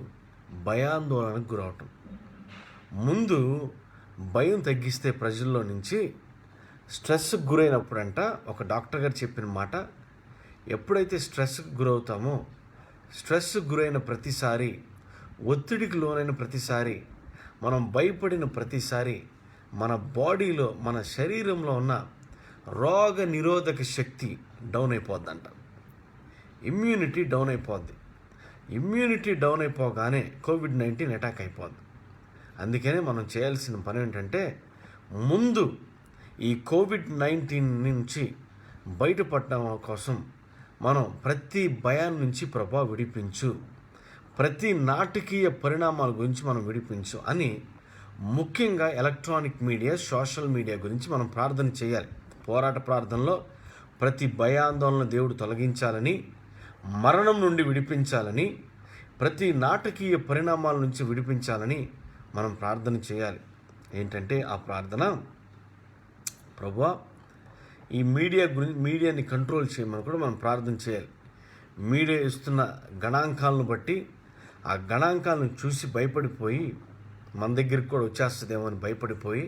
భయాందోళనకు గురవటం. ముందు భయం తగ్గిస్తే ప్రజల్లో నుంచి స్ట్రెస్కి గురైనప్పుడంట ఒక డాక్టర్ గారు చెప్పిన మాట, ఎప్పుడైతే స్ట్రెస్కి గురవుతామో స్ట్రెస్కి గురైన ప్రతిసారి ఒత్తిడికి లోనైన ప్రతిసారి, మనం భయపడిన ప్రతిసారి మన బాడీలో, మన శరీరంలో ఉన్న రోగ నిరోధక శక్తి డౌన్ అయిపోద్దంట. ఇమ్యూనిటీ డౌన్ అయిపోద్ది. ఇమ్యూనిటీ డౌన్ అయిపోగానే కోవిడ్-19 అటాక్ అయిపోద్ది. అందుకనే మనం చేయాల్సిన పని ఏంటంటే, ముందు ఈ కోవిడ్-19 నుంచి బయటపడటం కోసం మనం ప్రతి భయాన్ని నుంచి ప్రభా విడిపించు, ప్రతి నాటకీయ పరిణామాల గురించి మనం విడిపించు అని ముఖ్యంగా ఎలక్ట్రానిక్ మీడియా, సోషల్ మీడియా గురించి మనం ప్రార్థన చేయాలి. పోరాట ప్రార్థనలో ప్రతి భయాందోళన దేవుడు తొలగించాలని, మరణం నుండి విడిపించాలని, ప్రతి నాటకీయ పరిణామాల నుంచి విడిపించాలని మనం ప్రార్థన చేయాలి. ఏంటంటే ఆ ప్రార్థన, ప్రభువా ఈ మీడియాని కంట్రోల్ చేయమని కూడా మనం ప్రార్థన చేయాలి. మీడియా ఇస్తున్న గణాంకాలను బట్టి, ఆ గణాంకాలను చూసి భయపడిపోయి మన దగ్గరికి కూడా వచ్చేస్తుందేమో అని భయపడిపోయి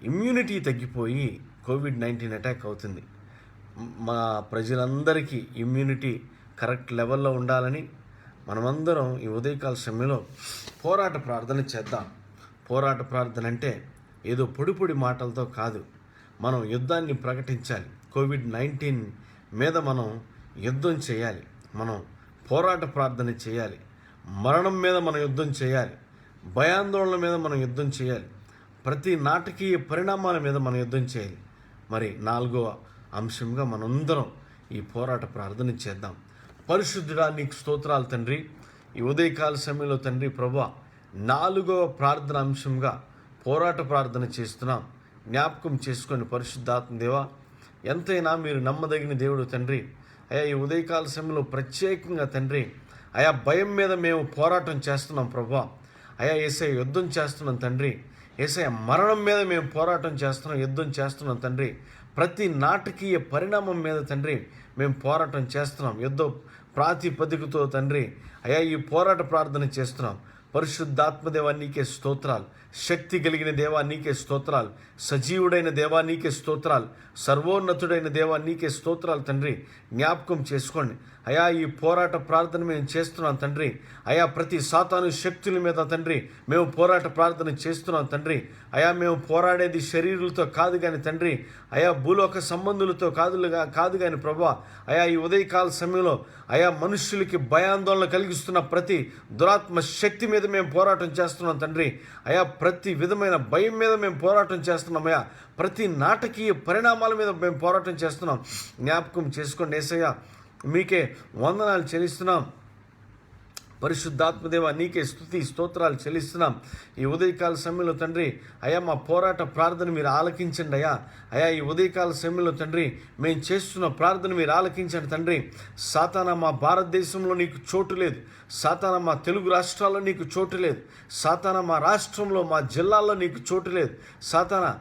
ఇమ్యూనిటీ తగ్గిపోయి కోవిడ్-19 అటాక్ అవుతుంది. మా ప్రజలందరికీ ఇమ్యూనిటీ కరెక్ట్ లెవెల్లో ఉండాలని మనమందరం ఈ ఉదయకాల సమయంలో పోరాట ప్రార్థన చేద్దాం. పోరాట ప్రార్థన అంటే ఏదో పొడి మాటలతో కాదు, మనం యుద్ధాన్ని ప్రకటించాలి. కోవిడ్-19 మీద మనం యుద్ధం చేయాలి. మనం పోరాట ప్రార్థన చేయాలి. మరణం మీద మనం యుద్ధం చేయాలి. భయాందోళన మీద మనం యుద్ధం చేయాలి. ప్రతి నాటకీయ పరిణామాల మీద మనం యుద్ధం చేయాలి. మరి 4వ అంశంగా మనందరం ఈ పోరాట ప్రార్థన చేద్దాం. పరిశుద్ధుడా, నీకు స్తోత్రాలు తండ్రి. ఈ ఉదయకాల సమయంలో తండ్రి ప్రభువా, 4వ ప్రార్థన అంశంగా పోరాట ప్రార్థన చేస్తున్నాం. జ్ఞాపకం చేసుకొని పరిశుద్ధాత్మ దేవా, ఎంతైనా మీరు నమ్మదగిన దేవుడు తండ్రి. అయా ఈ ఉదయకాల సమయంలో ప్రత్యేకంగా తండ్రి, అయా భయం మీద మేము పోరాటం చేస్తున్నాం ప్రభువా. అయా యేసయ్య యుద్ధం చేస్తున్నాం తండ్రి. యేసయ్య మరణం మీద మేము పోరాటం చేస్తున్నాం, యుద్ధం చేస్తున్నాం తండ్రి. ప్రతి నాటకీయ పరిణామం మీద తండ్రి మేము పోరాటం చేస్తున్నాం, యుద్ధ ప్రాతిపదికతో తండ్రి. అయా ఈ పోరాట ప్రార్థన చేస్తున్నాం. పరిశుద్ధాత్మదేవా నీకే స్తోత్రాలు. శక్తి కలిగిన దేవా నీకే స్తోత్రాలు. సజీవుడైన దేవా నీకే స్తోత్రాలు. సర్వోన్నతుడైన దేవా నీకే స్తోత్రాలు తండ్రి. జ్ఞాపకం చేసుకోండి అయా, ఈ పోరాట ప్రార్థన మేము చేస్తున్నాం తండ్రి. అయా ప్రతి సాతాను శక్తుల మీద తండ్రి మేము పోరాట ప్రార్థన చేస్తున్నాం తండ్రి. అయా మేము పోరాడేది శరీరులతో కాదు కానీ తండ్రి, అయా భూలోక సంబంధులతో కాదు కానీ ప్రభా, అయా ఈ ఉదయకాల సమయంలో అయా మనుష్యులకి భయాందోళన కలిగిస్తున్న ప్రతి దురాత్మ శక్తి మీద మేము పోరాటం చేస్తున్నాం తండ్రి. అయా ప్రతి విధమైన భయం మీద మేము పోరాటం చేస్తున్నాం. అయా ప్రతి నాటకీయ పరిణామాల మీద మేము పోరాటం చేస్తున్నాం. జ్ఞాపకం చేసుకోండి యేసయ్య, మీకే వందనాలు చెల్లిస్తున్నాం. పరిశుద్ధాత్మదేవ నీకే స్తుతి స్తోత్రాలు చెల్లిస్తున్నాం. ఈ ఉదయకాల సమయంలో తండ్రి అయా మా పోరాట ప్రార్థన మీరు ఆలకించండి అయ్యా. అయా ఈ ఉదయకాల సమయంలో తండ్రి మేము చేస్తున్న ప్రార్థన మీరు ఆలకించండి తండ్రి. సాతానా మా భారతదేశంలో నీకు చోటు లేదు. సాతానా మా తెలుగు రాష్ట్రాల్లో నీకు చోటు లేదు. సాతానా మా రాష్ట్రంలో, మా జిల్లాల్లో నీకు చోటు లేదు. సాతానా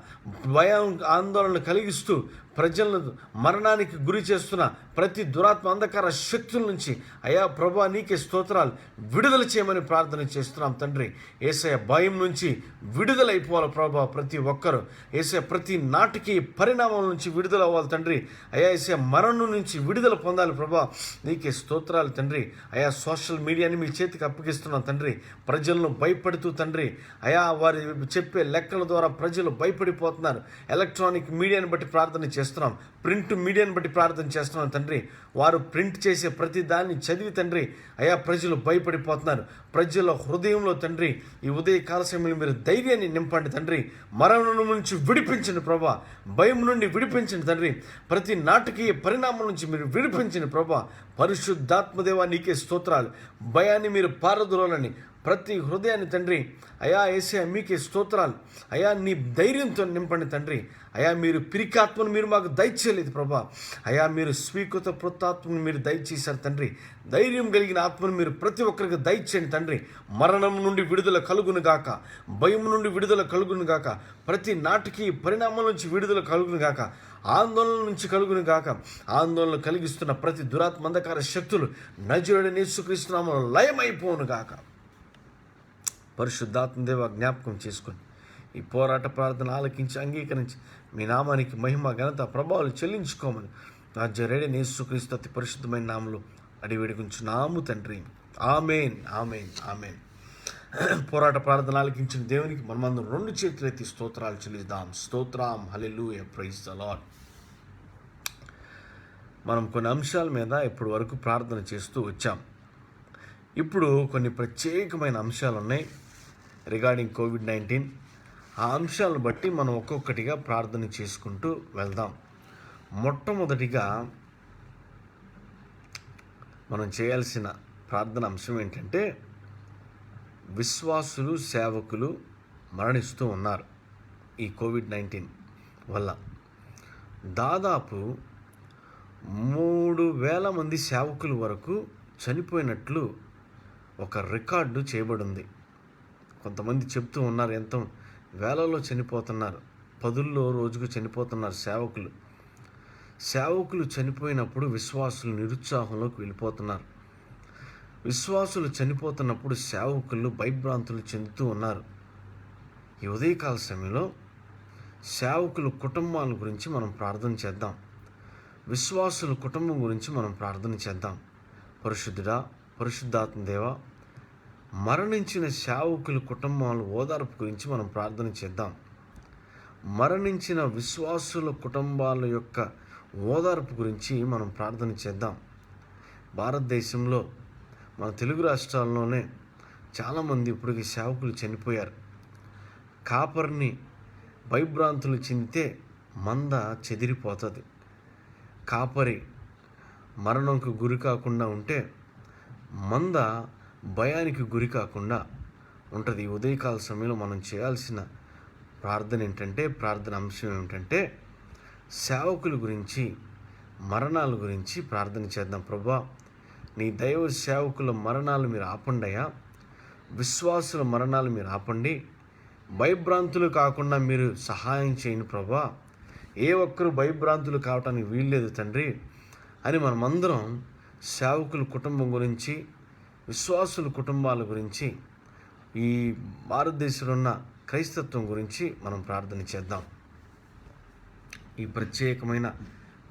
భయం ఆందోళన కలిగిస్తూ ప్రజలను మరణానికి గురి చేస్తున్న ప్రతి దురాత్మ అంధకార శక్తుల నుంచి అయా ప్రభా నీకే స్తోత్రాలు, విడుదల చేయమని ప్రార్థన చేస్తున్నాం తండ్రి. యేసయ్య భయం నుంచి విడుదలైపోవాలి ప్రభా. ప్రతి ఒక్కరూ యేసయ్య ప్రతి నాటికి పరిణామం నుంచి విడుదల అవ్వాలి తండ్రి. అయా యేసయ్య మరణం నుంచి విడుదల పొందాలి ప్రభా. నీకే స్తోత్రాలు తండ్రి. అయా సోషల్ మీడియాని మీ చేతికి అప్పగిస్తున్నాం తండ్రి. ప్రజలను భయపడుతూ తండ్రి అయా వారి చెప్పే లెక్కల ద్వారా ప్రజలు భయపడిపోతున్నారు. ఎలక్ట్రానిక్ మీడియాని బట్టి ప్రార్థన చేస్తున్నాం, ప్రింట్ మీడియాని బట్టి ప్రార్థన చేస్తున్నాం తండ్రి. వారు ప్రింట్ చేసే ప్రతి దాన్ని చదివి తండ్రి అయా ప్రజలు భయపడిపోతున్నారు. ప్రజల హృదయంలో తండ్రి ఈ ఉదయ కాల సమయంలో మీరు ధైర్యాన్ని నింపండి తండ్రి. మరణం నుంచి విడిపించండి ప్రభా. భయం నుండి విడిపించండి తండ్రి. ప్రతి నాటకీయ పరిణామం నుంచి మీరు విడిపించండి ప్రభా. పరిశుద్ధాత్మదేవా నీకే స్తోత్రాలు. భయాన్ని మీరు పారద్రోలని ప్రతి హృదయాన్ని తండ్రి అయా యేసయ్య మీకే స్తోత్రాలు. అయా నీ ధైర్యంతో నింపండి తండ్రి. అయా మీరు పిరికాత్మను మీరు మాకు దయచేయలేదు ప్రభా. అయా మీరు స్వీకృత కృతాత్మను మీరు దయచేశారు తండ్రి. ధైర్యం కలిగిన ఆత్మను మీరు ప్రతి ఒక్కరికి దయచేయండి తండ్రి. మరణం నుండి విడుదల కలుగును గాక, భయం నుండి విడుదల కలుగును గాక, ప్రతి నాటికి పరిణామం నుంచి విడుదల కలుగును గాక, ఆందోళన నుంచి కలుగును గాక. ఆందోళన కలిగిస్తున్న ప్రతి దురాత్మ అంధకార శక్తులు నజరుడైన యేసుక్రీస్తు నామములో లయమైపోవును గాక. పరిశుద్ధాత్మదేవ జ్ఞాపకం చేసుకొని ఈ పోరాట ప్రార్థన ఆలకించి అంగీకరించి మీ నామానికి మహిమ ఘనత ప్రభావాలు చెల్లించుకోమని నజరేయుడైన యేసుక్రీస్తు అతి పరిశుద్ధమైన నామములో అడిగి వేడుకుంటున్నాము తండ్రి. ఆమేన్, ఆమేన్, ఆమేన్. పోరాట ప్రార్థన ఆలకించిన దేవునికి మనమందరం 2 చేతులెత్తి స్తోత్రాలు చెల్లిద్దాం. స్తోత్రం, హల్లెలూయా, ప్రైజ్ ద లార్డ్. మనం కొన్ని అంశాల మీద ఇప్పటి వరకు ప్రార్థన చేస్తూ వచ్చాం. ఇప్పుడు కొన్ని ప్రత్యేకమైన అంశాలు ఉన్నాయి రిగార్డింగ్ కోవిడ్-19. ఆ అంశాలను బట్టి మనం ఒక్కొక్కటిగా ప్రార్థన చేసుకుంటూ వెళ్దాం. మొట్టమొదటిగా మనం చేయాల్సిన ప్రార్థన అంశం ఏంటంటే, విశ్వాసులు, సేవకులు మరణిస్తూ ఉన్నారు ఈ కోవిడ్-19 వల్ల. దాదాపు 3,000 మంది సేవకుల వరకు చనిపోయినట్లు ఒక రికార్డు చేయబడింది. కొంతమంది చెప్తూ ఉన్నారు ఎంతో వేలలో చనిపోతున్నారు, 10ల్లో రోజుకు చనిపోతున్నారు సేవకులు చనిపోయినప్పుడు విశ్వాసులు నిరుత్సాహంలోకి వెళ్ళిపోతున్నారు. విశ్వాసులు చనిపోతున్నప్పుడు సేవకులు భయభ్రాంతులు చెందుతూ ఉన్నారు. ఈ ఉదయకాల సమయంలో సేవకుల కుటుంబాల గురించి మనం ప్రార్థన చేద్దాం. విశ్వాసుల కుటుంబం గురించి మనం ప్రార్థన చేద్దాం. పరిశుద్ధుడా, పరిశుద్ధాత్మ దేవా, మరణించిన సేవకుల కుటుంబాల ఓదార్పు గురించి మనం ప్రార్థన చేద్దాం. మరణించిన విశ్వాసుల కుటుంబాల యొక్క ఓదార్పు గురించి మనం ప్రార్థన చేద్దాం. భారతదేశంలో మన తెలుగు రాష్ట్రాల్లోనే చాలామంది ఇప్పటికి సేవకులు చనిపోయారు. కాపర్ని భయభ్రాంతులు చెందితే మంద చెదిరిపోతుంది. కాపరి మరణంకు గురి కాకుండా ఉంటే మంద భయానికి గురి కాకుండా ఉంటుంది. ఈ ఉదయకాల సమయంలో మనం చేయాల్సిన ప్రార్థన అంశం ఏమిటంటే, సేవకుల గురించి, మరణాల గురించి ప్రార్థన చేద్దాం. ప్రభువా, నీ దైవ సేవకుల మరణాలు మీరు ఆపండి అయ్యా. విశ్వాసుల మరణాలు మీరు ఆపండి. భయభ్రాంతులు కాకుండా మీరు సహాయం చేయండి ప్రభువా. ఏ ఒక్కరు భయభ్రాంతులు కావటానికి వీల్లేదు తండ్రి అని మనమందరం సేవకుల కుటుంబం గురించి, విశ్వాసుల కుటుంబాల గురించి, ఈ భారతదేశంలో ఉన్న క్రైస్తత్వం గురించి మనం ప్రార్థన చేద్దాం. ఈ ప్రత్యేకమైన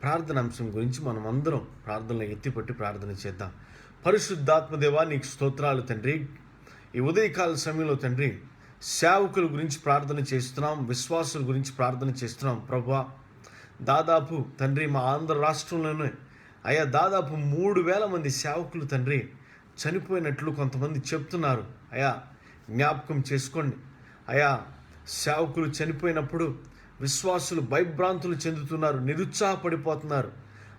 ప్రార్థన అంశం గురించి మనం అందరం ప్రార్థనలో ఎత్తిపట్టి ప్రార్థన చేద్దాం. పరిశుద్ధాత్మ దేవా, నీకు స్తోత్రాలు తండ్రి. ఈ ఉదయకాల సమయంలో తండ్రి సేవకుల గురించి ప్రార్థన చేస్తున్నాం, విశ్వాసుల గురించి ప్రార్థన చేస్తున్నాం ప్రభువా. దాదాపు తండ్రి మా ఆంధ్ర రాష్ట్రంలోనే అయ్యా దాదాపు 3,000 మంది సేవకులు తండ్రి చనిపోయినట్లు కొంతమంది చెప్తున్నారు. అయ్యా జ్ఞాపకం చేసుకోండి అయ్యా. సేవకులు చనిపోయినప్పుడు విశ్వాసులు భయభ్రాంతులు చెందుతున్నారు, నిరుత్సాహపడిపోతున్నారు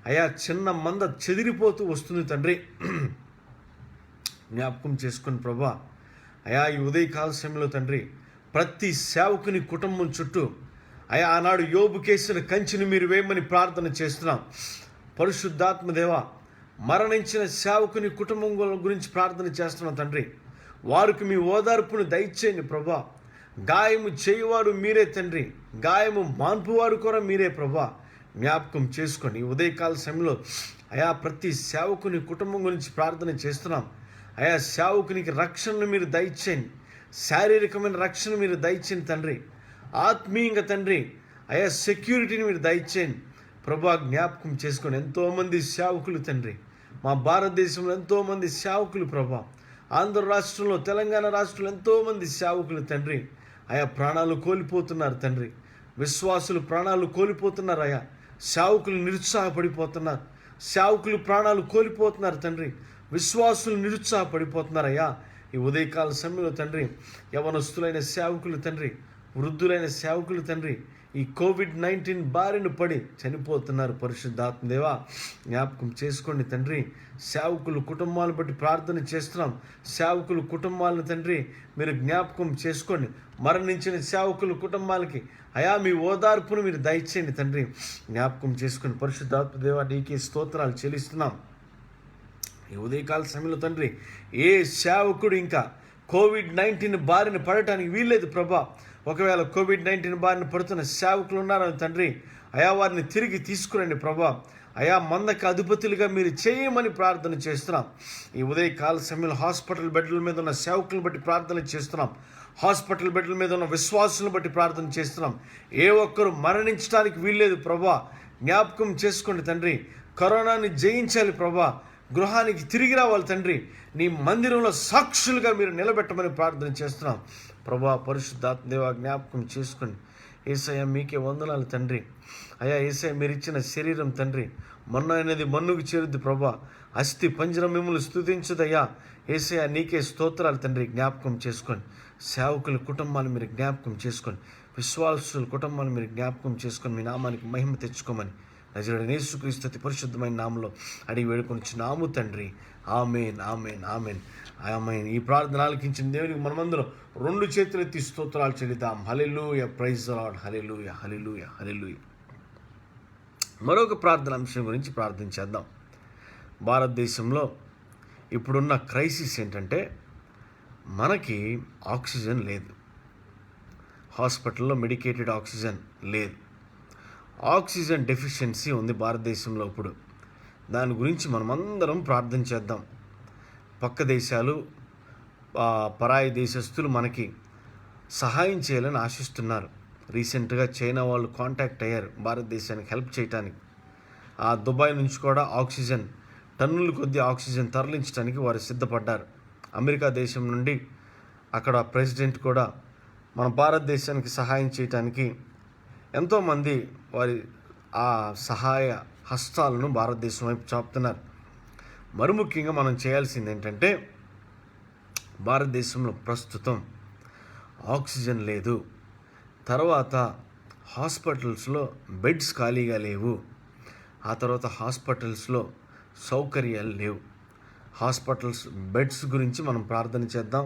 అయ్యా. చిన్న మంద చెదిరిపోతూ వస్తుంది తండ్రి, జ్ఞాపకం చేసుకుని ప్రభా. అయా ఈ ఉదయకాల సమయంలో తండ్రి ప్రతి సేవకుని కుటుంబం చుట్టూ అయా ఆనాడు యోబు కేసిన కంచెను మీరు వేయమని ప్రార్థన చేస్తున్నాం. పరిశుద్ధాత్మ దేవా, మరణించిన సేవకుని కుటుంబం గురించి ప్రార్థన చేస్తున్నాం తండ్రి. వారికి మీ ఓదార్పును దయచేయండి ప్రభా. గాయము చేయువాడు మీరే తండ్రి, గాయము మాన్పువాడు కూడా మీరే ప్రభా. జ్ఞాపకం చేసుకొని ఉదయకాల సమయంలో అయా ప్రతి సేవకుని కుటుంబం గురించి ప్రార్థన చేస్తున్నాం. అయా సేవకునికి రక్షణను మీరు దయచేయండి, శారీరకమైన రక్షణ మీరు దయచేయండి తండ్రి. ఆత్మీయంగా తండ్రి అయా సెక్యూరిటీని మీరు దయచేయండి ప్రభా. జ్ఞాపకం చేసుకొని ఎంతోమంది సేవకులు తండ్రి, మా భారతదేశంలో ఎంతోమంది సేవకులు ప్రభా, ఆంధ్ర రాష్ట్రంలో, తెలంగాణ రాష్ట్రంలో ఎంతోమంది సేవకులు తండ్రి అయా ప్రాణాలు కోల్పోతున్నారు తండ్రి. విశ్వాసులు ప్రాణాలు కోల్పోతున్నారు అయా. సేవకులు నిరుత్సాహపడిపోతున్నారు, సేవకులు ప్రాణాలు కోల్పోతున్నారు తండ్రి. విశ్వాసులు నిరుత్సాహపడిపోతున్నారయ్యా. ఈ ఉదయకాల సమయంలో తండ్రి యవనస్తులైన సేవకులు తండ్రి, వృద్ధులైన సేవకులు తండ్రి ఈ కోవిడ్-19 బారిన పడి చనిపోతున్నారు. పరిశుద్ధాత్మ దేవా, జ్ఞాపకం చేసుకోండి తండ్రి. సేవకులు కుటుంబాలను బట్టి ప్రార్థన చేస్తున్నాం. సేవకుల కుటుంబాలను తండ్రి మీరు జ్ఞాపకం చేసుకోండి. మరణించిన సేవకుల కుటుంబాలకి అయా మీ ఓదార్పును మీరు దయచేయండి తండ్రి. జ్ఞాపకం చేసుకుని పరిశుద్ధాత్మ దేవా నీకే స్తోత్రాలు చెల్లిస్తున్నాం. ఈ ఉదయకాల సమయంలో తండ్రి ఏ సేవకుడు ఇంకా కోవిడ్-19 బారిన పడటానికి వీల్లేదు ప్రభా. ఒకవేళ కోవిడ్-19 బారిన పడుతున్న సేవకులు ఉన్నారని తండ్రి అయా వారిని తిరిగి తీసుకురండి ప్రభా. అయా మందకు అధిపతులుగా మీరు చేయమని ప్రార్థన చేస్తున్నాం. ఈ ఉదయకాల సమయంలో హాస్పిటల్ బెడ్ల మీద ఉన్న సేవకులను బట్టి ప్రార్థన చేస్తున్నాం. హాస్పిటల్ బెడ్ల మీద ఉన్న విశ్వాసులను బట్టి ప్రార్థన చేస్తున్నాం. ఏ ఒక్కరు మరణించడానికి వీల్లేదు ప్రభా. జ్ఞాపకం చేసుకోండి తండ్రి. కరోనాని జయించాలి ప్రభా. గృహానికి తిరిగి రావాలి తండ్రి. నీ మందిరంలో సాక్షులుగా మీరు నిలబెట్టమని ప్రార్థన చేస్తున్నాం ప్రభా. పరిశుద్ధాత్మ దేవ జ్ఞాపకం చేసుకోండి. యేసయ్య మీకే వందనాలు తండ్రి. అయ్యా యేసయ్య మీరు ఇచ్చిన శరీరం తండ్రి మొన్న అనేది మన్నుకు చేరుద్ది ప్రభా. అస్థి పంజరం మిమ్మల్ని స్తుతించదయ్యా. యేసయ్య నీకే స్తోత్రాలు తండ్రి. జ్ఞాపకం చేసుకోండి. సేవకుల కుటుంబాన్ని మీరు జ్ఞాపకం చేసుకోండి. విశ్వాసుల కుటుంబాన్ని మీరు జ్ఞాపకం చేసుకొని మీ నామానికి మహిమ తెచ్చుకోమని నజరేయుడైన యేసుక్రీస్తు అతి పరిశుద్ధమైన నామములో అడిగి వేడుకొనుచున్నాము తండ్రి. ఆమేన్, ఆమేన్, ఆమేన్, ఆమేన్. ఈ ప్రార్థన ఆలకించిన దేవునికి మనమందరం 2 చేతులు ఎత్తి స్తోత్రాలు చెల్లిద్దాం. హల్లెలూయా, ప్రైజ్ ది లార్డ్, హల్లెలూయా, హల్లెలూయా, హల్లెలూయా. మరొక ప్రార్థన అంశం గురించి ప్రార్థన చేద్దాం. భారతదేశంలో ఇప్పుడున్న క్రైసిస్ ఏంటంటే మనకి ఆక్సిజన్ లేదు. హాస్పిటల్లో మెడికేటెడ్ ఆక్సిజన్ లేదు. ఆక్సిజన్ డెఫిషియన్సీ ఉంది భారతదేశంలో ఇప్పుడు. దాని గురించి మనమందరం ప్రార్థన చేద్దాం. పక్క దేశాలు, పరాయి దేశస్తులు మనకి సహాయం చేయాలని ఆశిస్తున్నారు. రీసెంట్గా చైనా వాళ్ళు కాంటాక్ట్ అయ్యారు భారతదేశానికి హెల్ప్ చేయడానికి. ఆ దుబాయ్ నుంచి కూడా ఆక్సిజన్ టన్నుల కొద్ది ఆక్సిజన్ తరలించడానికి వారు సిద్ధపడ్డారు. అమెరికా దేశం నుండి అక్కడ ప్రెసిడెంట్ కూడా మన భారతదేశానికి సహాయం చేయడానికి ఎంతోమంది వారి ఆ సహాయ హస్తాలను భారతదేశం వైపు చాపుతున్నారు. మరి ముఖ్యంగా మనం చేయాల్సింది ఏంటంటే భారతదేశంలో ప్రస్తుతం ఆక్సిజన్ లేదు. తర్వాత హాస్పిటల్స్లో బెడ్స్ ఖాళీగా లేవు. ఆ తర్వాత హాస్పిటల్స్లో సౌకర్యాలు లేవు. హాస్పిటల్స్ బెడ్స్ గురించి మనం ప్రార్థన చేద్దాం.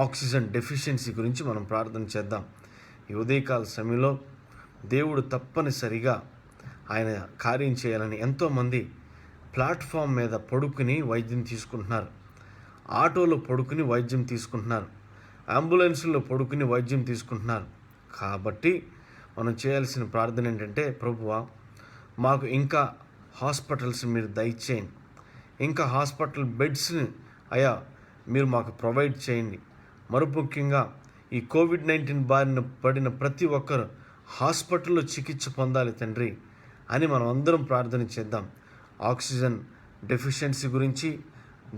ఆక్సిజన్ డెఫిషియన్సీ గురించి మనం ప్రార్థన చేద్దాం. ఈ ఉదయకాల సమయంలో దేవుడు తప్పనిసరిగా ఆయన కార్యం చేయాలని ఎంతోమంది ప్లాట్ఫామ్ మీద పడుకుని వైద్యం తీసుకుంటున్నారు. ఆటోలో పడుకుని వైద్యం తీసుకుంటున్నారు. అంబులెన్స్లో పడుకుని వైద్యం తీసుకుంటున్నారు. కాబట్టి మనం చేయాల్సిన ప్రార్థన ఏంటంటే ప్రభువా మాకు ఇంకా హాస్పిటల్స్ మీరు దయచేయండి. ఇంకా హాస్పిటల్ బెడ్స్ని అయ్యా మీరు మాకు ప్రొవైడ్ చేయండి. మరి ముఖ్యంగా ఈ కోవిడ్-19 బారిన పడిన ప్రతి ఒక్కరు హాస్పిటల్లో చికిత్స పొందాలి తండ్రి అని మనం అందరం ప్రార్థన చేద్దాం. ఆక్సిజన్ డెఫిషియన్సీ గురించి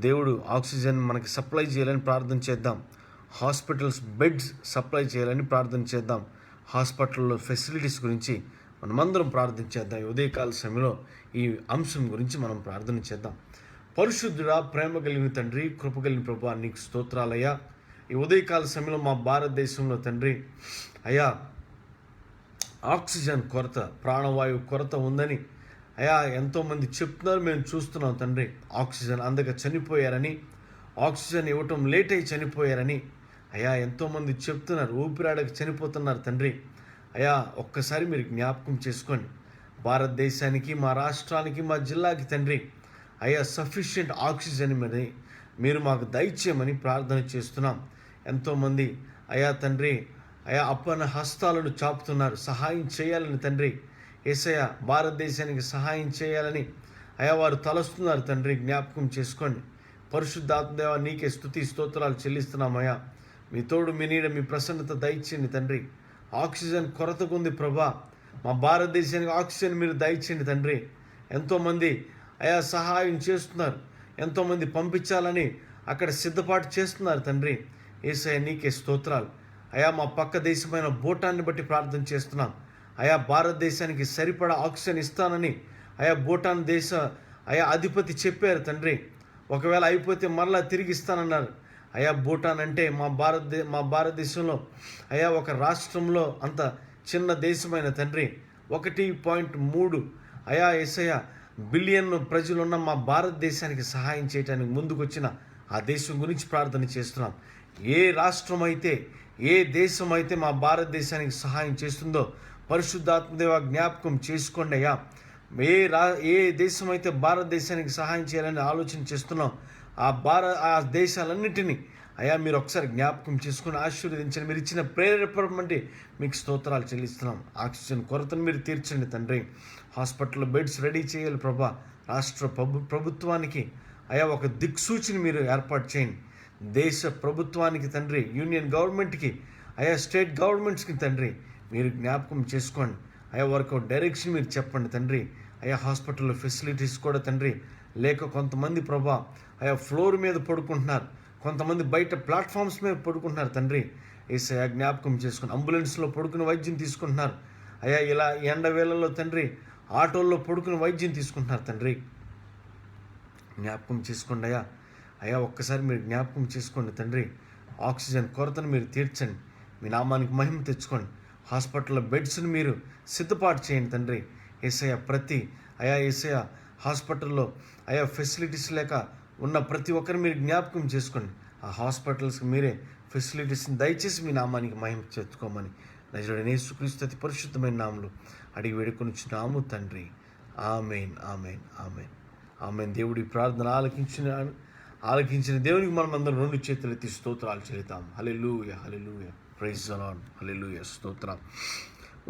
దేవుడు ఆక్సిజన్ మనకి సప్లై చేయాలని ప్రార్థన చేద్దాం. హాస్పిటల్స్ బెడ్స్ సప్లై చేయాలని ప్రార్థన చేద్దాం. హాస్పిటల్లో ఫెసిలిటీస్ గురించి మనమందరం ప్రార్థన చేద్దాం. ఉదయకాల సమయంలో ఈ అంశం గురించి మనం ప్రార్థన చేద్దాం. పరిశుద్ధుడా, ప్రేమ కలిగిన తండ్రి, కృప కలిగిన ప్రభువా నీకు స్తోత్రాలయ్యా. ఈ ఉదయకాల సమయంలో మా భారతదేశంలో తండ్రి అయ్యా ఆక్సిజన్ కొరత, ప్రాణవాయువు కొరత ఉందని అయ్యా ఎంతోమంది చెప్తున్నారు, మేము చూస్తున్నాం తండ్రి. ఆక్సిజన్ అందక చనిపోయారని, ఆక్సిజన్ ఇవ్వటం లేట్ అయి చనిపోయారని అయ్యా ఎంతోమంది చెప్తున్నారు. ఊపిరాడక చనిపోతున్నారు తండ్రి. అయ్యా ఒక్కసారి మీరు జ్ఞాపకం చేసుకోండి. భారతదేశానికి, మా రాష్ట్రానికి, మా జిల్లాకి తండ్రి అయ్యా సఫిషియెంట్ ఆక్సిజన్ మీద మీరు మాకు దయచేయమని ప్రార్థన చేస్తున్నాం. ఎంతోమంది అయ్యా తండ్రి అయ్యా అప్పన్న హస్తాలను చాపుతున్నారు. సహాయం చేయాలని తండ్రి యేసయ్య భారతదేశానికి సహాయం చేయాలని అయ్యా వారు తలస్తున్నారు తండ్రి. జ్ఞాపకం చేసుకోండి. పరిశుద్ధాత్మదేవ నీకే స్తుతి స్తోత్రాలు చెల్లిస్తున్నామయ్యా. మీ తోడు, మీ నీడ, మీ ప్రసన్నత దయచేయండి తండ్రి. ఆక్సిజన్ కొరతగా ఉంది ప్రభా. మా భారతదేశానికి ఆక్సిజన్ మీరు దయచేయండి తండ్రి. ఎంతోమంది అయా సహాయం చేస్తున్నారు. ఎంతోమంది పంపించాలని అక్కడ సిద్ధపాటు చేస్తున్నారు తండ్రి. యేసయ్య నీకే స్తోత్రాలు. అయా మా పక్క దేశమైన భూటాన్ని బట్టి ప్రార్థన చేస్తున్నాం. అయా భారతదేశానికి సరిపడా ఆక్సిజన్ ఇస్తానని అయా భూటాన్ దేశ అయా అధిపతి చెప్పారు తండ్రి. ఒకవేళ అయిపోతే మరలా తిరిగి ఇస్తానన్నారు. అయా భూటాన్ అంటే మా భారతదేశంలో అయా ఒక రాష్ట్రంలో అంత చిన్న దేశమైన తండ్రి 1.3 అయా యేసయ్య బిలియన్ ప్రజలున్న మా భారతదేశానికి సహాయం చేయడానికి ముందుకొచ్చిన ఆ దేశం గురించి ప్రార్థన చేస్తున్నాం. ఏ రాష్ట్రం అయితే, ఏ దేశం అయితే మా భారతదేశానికి సహాయం చేస్తుందో పరిశుద్ధాత్మదేవ జ్ఞాపకం చేసుకోండి అయ్యా. ఏ దేశం అయితే భారతదేశానికి సహాయం చేయాలని ఆలోచన చేస్తున్నాం ఆ దేశాలన్నిటినీ అయ్యా మీరు ఒకసారి జ్ఞాపకం చేసుకుని ఆశీర్వదించండి. మీరు ఇచ్చిన ప్రేరేపణ బట్టి మీకు స్తోత్రాలు చెల్లిస్తున్నాం. ఆక్సిజన్ కొరతను మీరు తీర్చండి తండ్రి. హాస్పిటల్లో బెడ్స్ రెడీ చేయాలి ప్రభా. రాష్ట్ర ప్రభుత్వానికి అయా ఒక దిక్సూచిని మీరు ఏర్పాటు చేయండి. దేశ ప్రభుత్వానికి తండ్రి, యూనియన్ గవర్నమెంట్కి అయా స్టేట్ గవర్నమెంట్స్కి తండ్రి మీరు జ్ఞాపకం చేసుకోండి. అయా వారికి డైరెక్షన్ మీరు చెప్పండి తండ్రి. అయా హాస్పిటల్లో ఫెసిలిటీస్ కూడా తండ్రి లేక కొంతమంది ప్రభా అయా ఫ్లోర్ మీద పడుకుంటున్నారు, కొంతమంది బయట ప్లాట్ఫామ్స్ మీద పడుకుంటున్నారు తండ్రి. యేసయ్యా జ్ఞాపకం చేసుకుని అంబులెన్స్లో పడుకుని వైద్యం తీసుకుంటున్నారు అయా. ఇలా ఎండ వేళల్లో తండ్రి ఆటోల్లో పడుకుని వైద్యం తీసుకుంటున్నారు తండ్రి. జ్ఞాపకం చేసుకోండి అయ్యా. అయ్యా ఒక్కసారి మీరు జ్ఞాపకం చేసుకోండి తండ్రి. ఆక్సిజన్ కొరతను మీరు తీర్చండి, మీ నామానికి మహిమ తెచ్చుకోండి. హాస్పిటల్లో బెడ్స్ని మీరు సిద్ధపాటు చేయండి తండ్రి. యేసయ్య ప్రతి యేసయ్య హాస్పిటల్లో ఫెసిలిటీస్ లేక ఉన్న ప్రతి ఒక్కరు మీరు జ్ఞాపకం చేసుకోండి. ఆ హాస్పిటల్స్కి మీరే ఫెసిలిటీస్ని దయచేసి మీ నామానికి మహిమ తెచ్చుకోమని నజరేయుడైన యేసుక్రీస్తు అతి పరిశుద్ధమైన నామములో అడిగి వేడుకొనుచున్నాము తండ్రి. ఆమేన్, ఆమేన్, ఆమేన్, ఆమేన్. దేవుడి ప్రార్థన ఆలకించిన దేవునికి మనం అందరం 2 చేతులు ఎత్తి స్తోత్రాలు చెల్లిద్దాం. హల్లెలూయా, హల్లెలూయా, ప్రైజ్ ది లార్డ్, హల్లెలూయా, స్తోత్రం.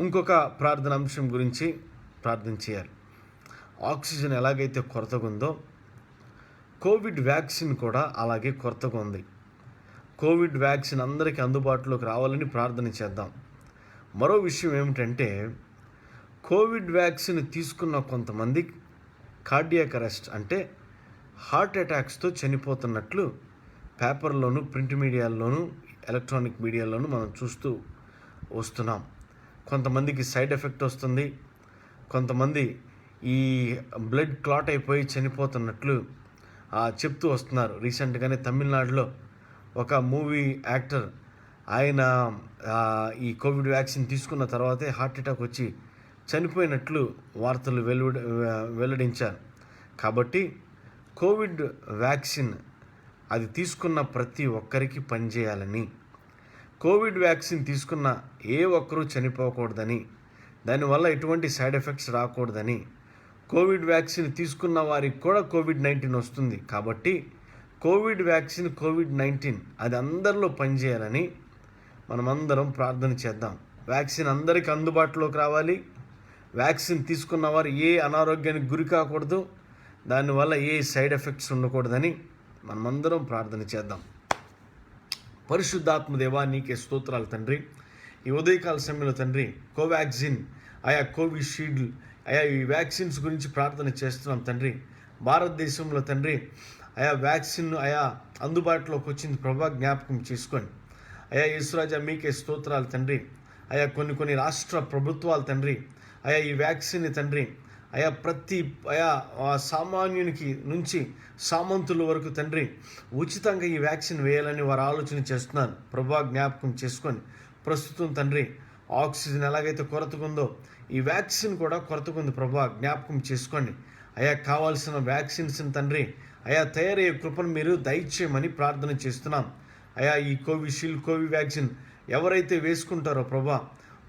ఇంకొక ప్రార్థన అంశం గురించి ప్రార్థన చేయాలి. ఆక్సిజన్ ఎలాగైతే కొరతగా ఉందో కోవిడ్ వ్యాక్సిన్ కూడా అలాగే కొరతగా ఉంది. కోవిడ్ వ్యాక్సిన్ అందరికీ అందుబాటులోకి రావాలని ప్రార్థన చేద్దాం. మరో విషయం ఏమిటంటే కోవిడ్ వ్యాక్సిన్ తీసుకున్న కొంతమంది కార్డియాక్ అరెస్ట్ అంటే హార్ట్ అటాక్స్తో చనిపోతున్నట్లు పేపర్లోను, ప్రింట్ మీడియాల్లోనూ, ఎలక్ట్రానిక్ మీడియాల్లోనూ మనం చూస్తూ వస్తున్నాం. కొంతమందికి సైడ్ ఎఫెక్ట్ వస్తుంది, కొంతమంది ఈ బ్లడ్ క్లాట్ అయిపోయి చనిపోతున్నట్లు చెప్తూ వస్తున్నారు. రీసెంట్గానే తమిళనాడులో ఒక మూవీ యాక్టర్ ఆయన ఈ కోవిడ్ వ్యాక్సిన్ తీసుకున్న తర్వాతే హార్ట్ అటాక్ వచ్చి చనిపోయినట్లు వార్తలు వెల్లడించారు. కాబట్టి కోవిడ్ వ్యాక్సిన్ అది తీసుకున్న ప్రతి ఒక్కరికి పనిచేయాలని, కోవిడ్ వ్యాక్సిన్ తీసుకున్న ఏ ఒక్కరూ చనిపోకూడదని, దానివల్ల ఎటువంటి సైడ్ ఎఫెక్ట్స్ రాకూడదని, కోవిడ్ వ్యాక్సిన్ తీసుకున్న వారికి కూడా కోవిడ్-19 వస్తుంది కాబట్టి కోవిడ్ వ్యాక్సిన్ కోవిడ్-19 అది అందరిలో పనిచేయాలని మనమందరం ప్రార్థన చేద్దాం. వ్యాక్సిన్ అందరికీ అందుబాటులోకి రావాలి. వ్యాక్సిన్ తీసుకున్న వారు ఏ అనారోగ్యానికి గురి కాకూడదు, దానివల్ల ఏ సైడ్ ఎఫెక్ట్స్ ఉండకూడదని మనమందరం ప్రార్థన చేద్దాం. పరిశుద్ధాత్మ దేవా నీకే స్తోత్రాలు తండ్రి. ఈ ఉదయకాల సమయంలో తండ్రి కోవాక్సిన్ కోవిషీల్డ్ ఈ వ్యాక్సిన్స్ గురించి ప్రార్థన చేస్తున్నాం తండ్రి. భారతదేశంలో తండ్రి వ్యాక్సిన్ అందుబాటులోకి వచ్చింది ప్రభా, జ్ఞాపకం చేసుకోండి. యేసురాజా మీకే స్తోత్రాలు తండ్రి. కొన్ని రాష్ట్ర ప్రభుత్వాలు తండ్రి ఈ వ్యాక్సిన్ తండ్రి ప్రతి సామాన్యునికి నుంచి సామంతుల వరకు తండ్రి ఉచితంగా ఈ వ్యాక్సిన్ వేయాలని వారు ఆలోచన చేస్తున్నారు ప్రభా, జ్ఞాపకం చేసుకొని. ప్రస్తుతం తండ్రి ఆక్సిజన్ ఎలాగైతే కొరతగా ఉందో ఈ వ్యాక్సిన్ కూడా కొరతగా ఉంది ప్రభా, జ్ఞాపకం చేసుకోండి. కావాల్సిన వ్యాక్సిన్స్ తండ్రి తయారయ్యే కృపను మీరు దయచేయమని ప్రార్థన చేస్తున్నాం. ఈ కోవిషీల్డ్ వ్యాక్సిన్ ఎవరైతే వేసుకుంటారో ప్రభా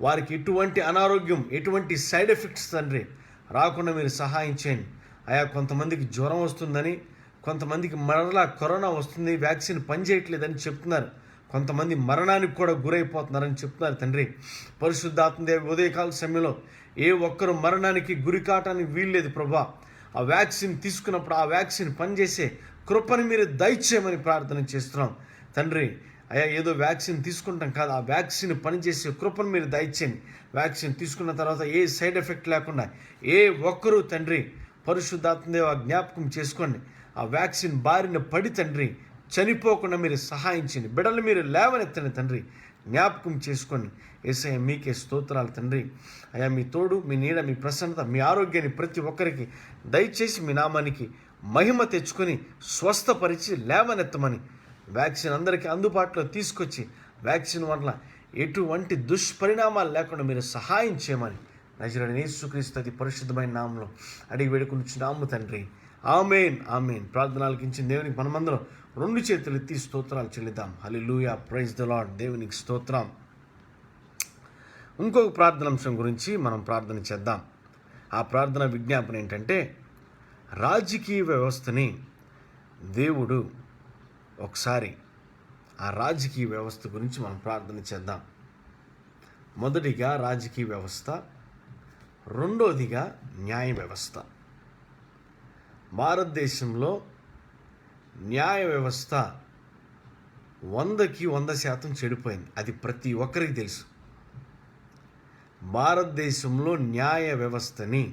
వారికి ఎటువంటి అనారోగ్యం, ఎటువంటి సైడ్ ఎఫెక్ట్స్ తండ్రి రాకుండా మీరు సహాయం చేయండి. కొంతమందికి జ్వరం వస్తుందని, కొంతమందికి మరలా కరోనా వస్తుంది, వ్యాక్సిన్ పనిచేయట్లేదని చెప్తున్నారు. కొంతమంది మరణానికి కూడా గురైపోతున్నారని చెప్తున్నారు తండ్రి. పరిశుద్ధాత్మదేవ ఉదయకాల సమయంలో ఏ ఒక్కరు మరణానికి గురి కావటానికి వీల్లేదు ప్రభా. ఆ వ్యాక్సిన్ తీసుకున్నప్పుడు ఆ వ్యాక్సిన్ పనిచేసే కృపని మీరు దయచేయమని ప్రార్థన చేస్తున్నాం తండ్రి. ఏదో వ్యాక్సిన్ తీసుకుంటాం కాదు, ఆ వ్యాక్సిన్ పనిచేసే కృపను మీరు దయచేయండి. వ్యాక్సిన్ తీసుకున్న తర్వాత ఏ సైడ్ ఎఫెక్ట్ లేకుండా ఏ ఒక్కరూ తండ్రి పరిశుద్ధాత్మదేవ జ్ఞాపకం చేసుకోండి. ఆ వ్యాక్సిన్ బారిన పడి తండ్రి చనిపోకుండా మీరు సహాయం చేయండి. బిడ్డలు మీరు లేవనెత్తని తండ్రి, జ్ఞాపకం చేసుకోండి. యేసయ్య మీకే స్తోత్రాలు తండ్రి. మీ తోడు, మీ నీడ, మీ ప్రసన్నత, మీ ఆరోగ్యాన్ని ప్రతి ఒక్కరికి దయచేసి మీ నామానికి మహిమ తెచ్చుకొని స్వస్థపరిచి లేవనెత్తమని, వ్యాక్సిన్ అందరికీ అందుబాటులో తీసుకొచ్చి వ్యాక్సిన్ వల్ల ఎటువంటి దుష్పరిణామాలు లేకుండా మీరు సహాయం చేయమని నజరేయుడైన యేసుక్రీస్తు అతి పరిశుద్ధమైన నామములో అడిగి వేడుకొనుచున్నాము తండ్రి. ఆమేన్, ఆమేన్. ప్రార్థన ఆలకించిన దేవునికి మనమందరం 2 చేతులు ఎత్తి స్తోత్రాలు చెల్లిద్దాం. హల్లెలూయా, ప్రైజ్ ది లార్డ్, దేవునికి స్తోత్రం. ఇంకొక ప్రార్థన అంశం గురించి మనం ప్రార్థన చేద్దాం. ఆ ప్రార్థన విజ్ఞాపన ఏంటంటే రాజకీయ వ్యవస్థని దేవుడు ఒకసారి ఆ రాజకీయ వ్యవస్థ గురించి మనం ప్రార్థన చేద్దాం. మొదటిగా రాజకీయ వ్యవస్థ, రెండోదిగా న్యాయ వ్యవస్థ. భారతదేశంలో న్యాయ వ్యవస్థ 100కి 100% చెడిపోయింది. అది ప్రతి ఒక్కరికి తెలుసు. భారతదేశంలో న్యాయ వ్యవస్థని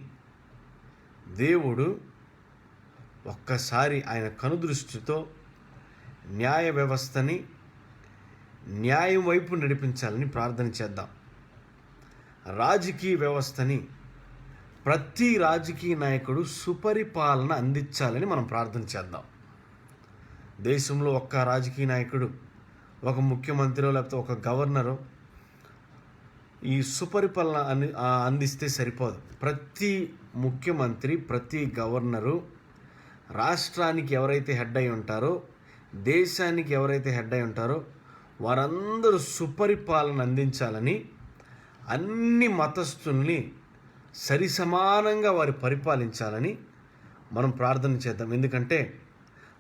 దేవుడు ఒక్కసారి ఆయన కనుదృష్టితో న్యాయ వ్యవస్థని న్యాయం వైపు నడిపించాలని ప్రార్థన చేద్దాం. రాజకీయ వ్యవస్థని ప్రతి రాజకీయ నాయకుడు సుపరిపాలన అందించాలని మనం ప్రార్థన చేద్దాం. దేశంలో ఒక్క రాజకీయ నాయకుడు, ఒక ముఖ్యమంత్రి లేకపోతే ఒక గవర్నరు ఈ సుపరిపాలన అందిస్తే సరిపోదు. ప్రతి ముఖ్యమంత్రి, ప్రతి గవర్నరు రాష్ట్రానికి ఎవరైతే హెడ్ అయి ఉంటారో, దేశానికి ఎవరైతే హెడ్ అయి ఉంటారో వారందరూ సుపరిపాలన అందించాలని, అన్ని మతస్థుల్ని సరిసమానంగా వారు పరిపాలించాలని మనం ప్రార్థన చేద్దాం. ఎందుకంటే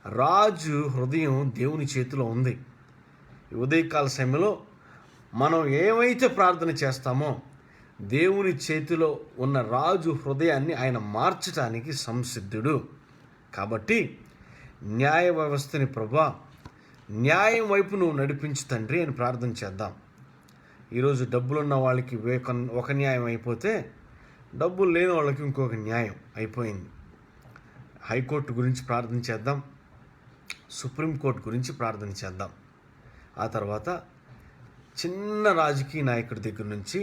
రాజు హృదయం దేవుని చేతిలో ఉంది. ఉదయకాల సమయంలో మనం ఏమైతే ప్రార్థన చేస్తామో దేవుని చేతిలో ఉన్న రాజు హృదయాన్ని ఆయన మార్చడానికి సంసిద్ధుడు. కాబట్టి న్యాయ వ్యవస్థని ప్రభా న్యాయం వైపు నువ్వు నడిపించు తండ్రి అని ప్రార్థన చేద్దాం. ఈరోజు డబ్బులున్న వాళ్ళకి ఒక న్యాయం అయిపోతే, డబ్బులు లేని వాళ్ళకి ఇంకొక న్యాయం అయిపోయింది. హైకోర్టు గురించి ప్రార్థన చేద్దాం, సుప్రీంకోర్టు గురించి ప్రార్థన చేద్దాం. ఆ తర్వాత చిన్న రాజకీయ నాయకుడి దగ్గర నుంచి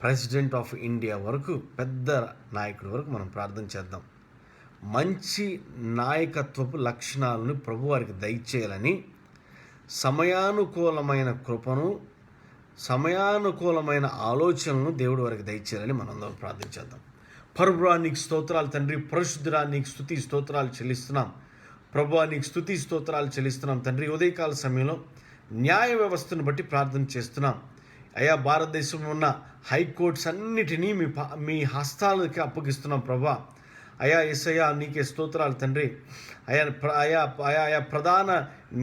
ప్రెసిడెంట్ ఆఫ్ ఇండియా వరకు, పెద్ద నాయకుడి వరకు మనం ప్రార్థన చేద్దాం. మంచి నాయకత్వపు లక్షణాలను ప్రభువారికి దయచేయాలని, సమయానుకూలమైన కృపను, సమయానుకూలమైన ఆలోచనలను దేవుడి వారికి దయచేయాలని మనందరం ప్రార్థించేద్దాం. ప్రభువా నీకు స్తోత్రాలు తండ్రి, పరిశుద్ధుడా నీకు స్తుతి స్తోత్రాలు చెల్లిస్తున్నాం. ప్రభువా నీకు స్తుతి స్తోత్రాలు చెల్లిస్తున్నాం తండ్రి. ఉదయకాల సమయంలో న్యాయ వ్యవస్థను బట్టి ప్రార్థన చేస్తున్నాం. అయా భారతదేశంలో ఉన్న హైకోర్ట్స్ అన్నిటినీ మీ హస్తాలకి అప్పగిస్తున్నాం ప్రభా. అయా యేసయ్యా నీకే స్తోత్రాలు తండ్రి. అయా ప్రధాన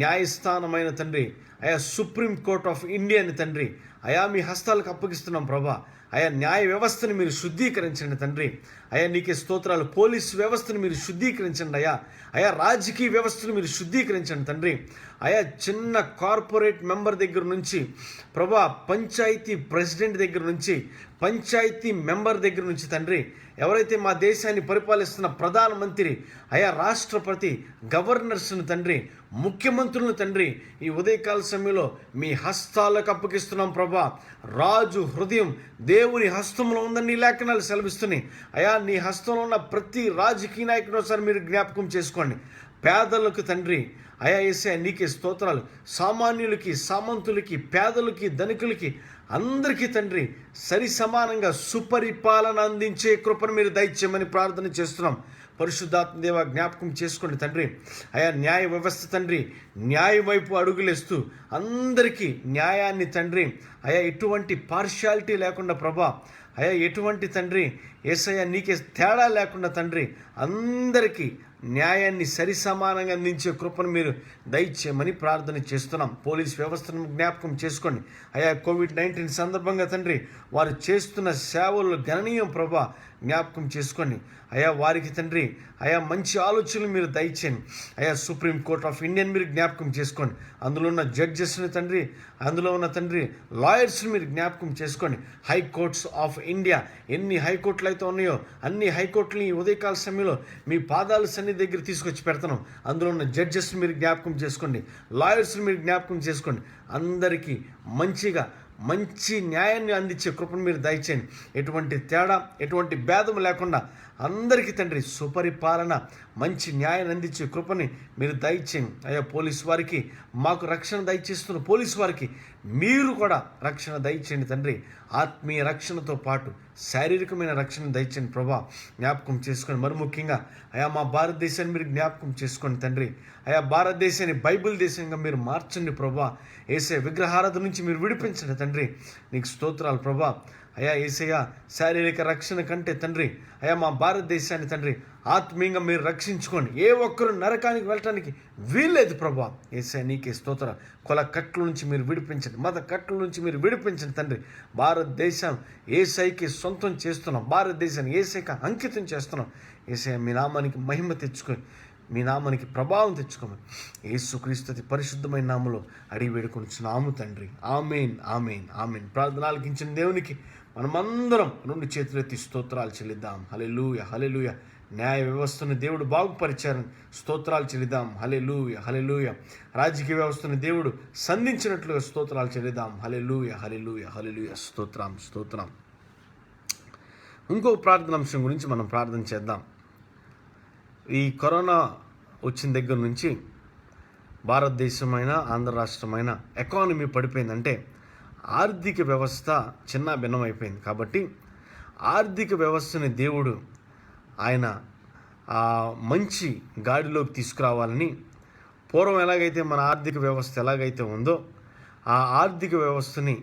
న్యాయస్థానమైన తండ్రి, అయా సుప్రీం కోర్ట్ ఆఫ్ ఇండియాని తండ్రి, అయా మీ హస్తాలకు అప్పగిస్తున్నాం ప్రభా. అయా న్యాయ వ్యవస్థని మీరు శుద్ధీకరించండి తండ్రి. అయా నీకే స్తోత్రాలు. పోలీసు వ్యవస్థను మీరు శుద్ధీకరించండి అయా. అయా రాజకీయ వ్యవస్థను మీరు శుద్ధీకరించండి తండ్రి. అయా చిన్న కార్పొరేట్ మెంబర్ దగ్గర నుంచి ప్రభా, పంచాయతీ ప్రెసిడెంట్ దగ్గర నుంచి, పంచాయతీ మెంబర్ దగ్గర నుంచి తండ్రి, ఎవరైతే మా దేశాన్ని పరిపాలిస్తున్న ప్రధానమంత్రి, అయా రాష్ట్రపతి, గవర్నర్స్ను తండ్రి, ముఖ్యమంత్రులను తండ్రి, ఈ ఉదయకాల సమయంలో మీ హస్తాలకు అప్పగిస్తున్నాం ప్రభా. రాజు హృదయం దేవుని హస్తంలో ఉందని నీ లేఖనాలు సెలవిస్తున్నాయి. అయా నీ హస్తంలో ఉన్న ప్రతి రాజకీయ నాయకుడు ఒకసారి మీరు జ్ఞాపకం చేసుకోండి. పేదలకు తండ్రి, అయా యేసయ్యా నీకే స్తోత్రాలు. సామాన్యులకి, సామంతులకి, పేదలకి, ధనికులకి అందరికీ తండ్రి సరి సమానంగా సుపరిపాలన అందించే కృపను మీరు దయచేయమని ప్రార్థన చేస్తున్నాం. పరిశుద్ధాత్మ దేవ జ్ఞాపకం చేసుకోండి తండ్రి. అయా న్యాయ వ్యవస్థ తండ్రి న్యాయ వైపు అడుగులేస్తూ అందరికీ న్యాయాన్ని తండ్రి, అయా ఎటువంటి పార్షియాలిటీ లేకుండా ప్రభా, అయా ఎటువంటి తండ్రి యేసయ్యా నీకే తేడా లేకుండా తండ్రి అందరికీ న్యాయాన్ని సరి సమానంగా అందించే కృపను మీరు దయచేయమని ప్రార్థన చేస్తున్నాం. పోలీస్ వ్యవస్థను జ్ఞాపకం చేసుకోండి. అయా కోవిడ్-19 సందర్భంగా తండ్రి వారు చేస్తున్న సేవలు గణనీయం ప్రభా, జ్ఞాపకం చేసుకోండి. అయా వారికి తండ్రి అయా మంచి ఆలోచనలు మీరు దయచేయండి. అయా సుప్రీం కోర్ట్ ఆఫ్ ఇండియన్ మీరు జ్ఞాపకం చేసుకోండి. అందులో ఉన్న జడ్జెస్ని తండ్రి, అందులో ఉన్న తండ్రి లాయర్స్ని మీరు జ్ఞాపకం చేసుకోండి. హైకోర్ట్స్ ఆఫ్ ఇండియా ఎన్ని హైకోర్టులు అయితే ఉన్నాయో అన్ని హైకోర్టుని ఉదయకాల సమయంలో మీ పాదాల సన్ని దగ్గర తీసుకొచ్చి పెడతాను. అందులో ఉన్న జడ్జెస్ని మీరు జ్ఞాపకం చేసుకోండి, లాయర్స్ని మీరు జ్ఞాపకం చేసుకోండి. అందరికీ మంచి న్యాయాన్ని అందించే కృపను మీరు దయచేయండి. ఎటువంటి తేడా, ఎటువంటి భేదం లేకుండా అందరికీ తండ్రి సుపరిపాలన, మంచి న్యాయాన్ని అందించే కృపని మీరు దయచేయండి. అయ్యా పోలీసు వారికి మాకు రక్షణ దయచేస్తున్న పోలీసు వారికి మీరు కూడా రక్షణ దయచేయండి తండ్రి. ఆత్మీయ రక్షణతో పాటు శారీరకమైన రక్షణ దయచేయండి ప్రభా, జ్ఞాపకం చేసుకోండి. మరి ముఖ్యంగా అయా మా భారతదేశాన్ని మీరు జ్ఞాపకం చేసుకోండి తండ్రి. అయా భారతదేశాన్ని బైబిల్ దేశంగా మీరు మార్చండి ప్రభా. యేసయ్య విగ్రహారాధన నుంచి మీరు విడిపించండి తండ్రి. నీకు స్తోత్రాలు ప్రభా. అయా యేసయ్య శారీరక రక్షణ కంటే తండ్రి అయా మా భారతదేశాన్ని తండ్రి ఆత్మీయంగా మీరు రక్షించుకోండి. ఏ ఒక్కరు నరకానికి వెళ్ళటానికి వీల్లేదు ప్రభా. యేసయ్య నీకే స్తోత్ర. కుల కట్ల నుంచి మీరు విడిపించండి, మత కట్ల నుంచి మీరు విడిపించండి తండ్రి. భారతదేశం యేసయ్యకి సొంతం చేస్తున్నాం, భారతదేశాన్ని యేసయ్యకి అంకితం చేస్తున్నాం. యేసయ్య మీ నామానికి మహిమ తెచ్చుకొని, మీ నామానికి ప్రభావం తెచ్చుకోమని యేసుక్రీస్తు పరిశుద్ధమైన నామములో అడిగి వేడుకొనుచున్నాము తండ్రి. ఆమేన్, ఆమేన్, ఆమేన్. ప్రార్థన ఆలకించిన దేవునికి మనమందరం రెండు చేతులెత్తి స్తోత్రాలు చెల్లిద్దాం. హల్లెలూయా, హల్లెలూయా. న్యాయ వ్యవస్థను దేవుడు బాగుపరిచారని స్తోత్రాలు చెల్లిద్దాం. హల్లెలూయా, హల్లెలూయా. రాజకీయ వ్యవస్థను దేవుడు సంధించినట్లుగా స్తోత్రాలు చెల్లిద్దాం. హల్లెలూయా, హల్లెలూయా, హల్లెలూయా. స్తోత్రం, స్తోత్రం. ఇంకో ప్రార్థన అంశం గురించి మనం ప్రార్థన చేద్దాం. ఈ కరోనా వచ్చిన దగ్గర నుంచి భారతదేశమైన ఆంధ్ర రాష్ట్రమైన ఎకానమీ పడిపోయిందంటే ఆర్థిక వ్యవస్థ చిన్న భిన్నమైపోయింది. కాబట్టి ఆర్థిక వ్యవస్థని దేవుడు ఆయన మంచి గాడిలోకి తీసుకురావాలని, పూర్వం ఎలాగైతే మన ఆర్థిక వ్యవస్థ ఎలాగైతే ఉందో ఆ ఆర్థిక వ్యవస్థని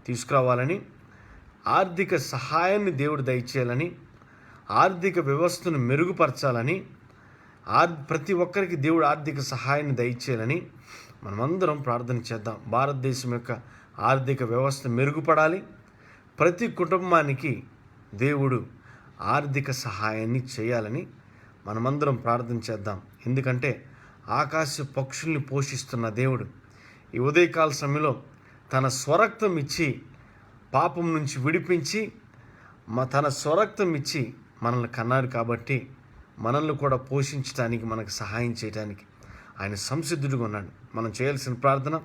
తీసుకురావాలని, ఆర్థిక సహాయాన్ని దేవుడు దయచేయాలని, ఆర్థిక వ్యవస్థను మెరుగుపరచాలని, ప్రతి ఒక్కరికి దేవుడు ఆర్థిక సహాయాన్ని దయచేయాలని మనమందరం ప్రార్థన చేద్దాం. భారతదేశం యొక్క ఆర్థిక వ్యవస్థ మెరుగుపడాలి. ప్రతి కుటుంబానికి దేవుడు ఆర్థిక సహాయాన్ని చేయాలని మనమందరం ప్రార్థన చేద్దాం. ఎందుకంటే ఆకాశ పక్షుల్ని పోషిస్తున్న దేవుడు ఈ ఉదయకాల సమయంలో తన స్వరక్తం ఇచ్చి పాపం నుంచి విడిపించి తన స్వరక్తం ఇచ్చి మనల్ని కన్నాడు. కాబట్టి మనల్ని కూడా పోషించడానికి, మనకు సహాయం చేయడానికి ఆయన సంసిద్ధుడిగా ఉన్నాడు. మనం చేయాల్సిన ప్రార్థన,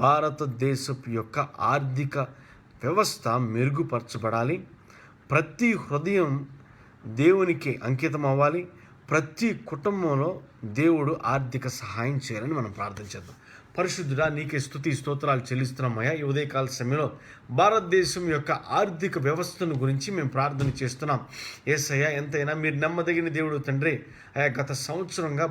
భారతదేశపు యొక్క ఆర్థిక వ్యవస్థ మెరుగుపరచబడాలి. ప్రతి హృదయం దేవునికి అంకితం అవ్వాలి. ప్రతి కుటుంబంలో దేవుడు ఆర్థిక సహాయం చేయాలని మనం ప్రార్థన చేద్దాం. పరిశుద్ధుడా, నీకే స్తుతి స్తోత్రాలు చెల్లిస్తున్నామయ్యా. ఈ ఉదయకాల సమయంలో భారతదేశం యొక్క ఆర్థిక వ్యవస్థను గురించి మేము ప్రార్థన చేస్తున్నాం. యేసయ్యా, ఎంతైనా మీరు నమ్మదగిన దేవుడు తండ్రి. అయా, గత సంవత్సరంగా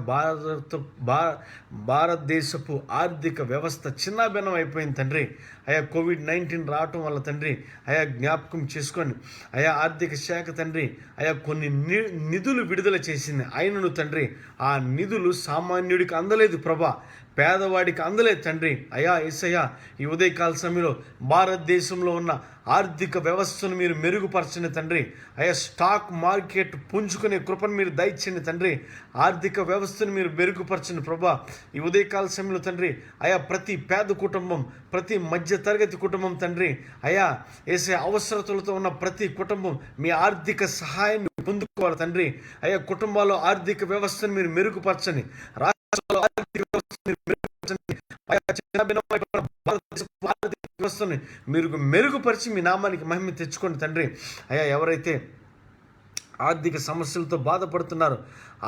భారతదేశపు ఆర్థిక వ్యవస్థ చిన్నాభిన్నం అయిపోయింది తండ్రి. అయా, COVID-19 రావటం వల్ల తండ్రి అయా జ్ఞాపకం చేసుకొని అయా ఆర్థిక శాఖ తండ్రి అయా కొన్ని నిధులు విడుదల చేసింది. అయినను తండ్రి ఆ నిధులు సామాన్యుడికి అందలేదు ప్రభా, పేదవాడికి అందలేదు తండ్రి. అయా యేసయ్యా, ఈ ఉదయకాల సమయంలో భారతదేశంలో ఉన్న ఆర్థిక వ్యవస్థను మీరు మెరుగుపరచండి తండ్రి. అయా, స్టాక్ మార్కెట్ పుంజుకునే కృపను మీరు దయచేయండి తండ్రి. ఆర్థిక వ్యవస్థను మీరు మెరుగుపరచండి ప్రభా. ఈ ఉదయకాల సమయంలో తండ్రి అయా ప్రతి పేద కుటుంబం, ప్రతి మధ్య తరగతి కుటుంబం తండ్రి అయా యేసయ్యా అవసరతలతో ఉన్న ప్రతి కుటుంబం మీ ఆర్థిక సహాయాన్ని పొందుకోవాలి తండ్రి. అయా, కుటుంబాల్లో ఆర్థిక వ్యవస్థను మీరు మెరుగుపరచండి. రాష్ట్రంలో ఆర్థిక వ్యవస్థను మెరుగుపరచండి. ఆర్థిక వ్యవస్థని మీరు మెరుగుపరిచి మీ నామానికి మహిమ తెచ్చుకోండి తండ్రి. అయ్యా, ఎవరైతే ఆర్థిక సమస్యలతో బాధపడుతున్నారు,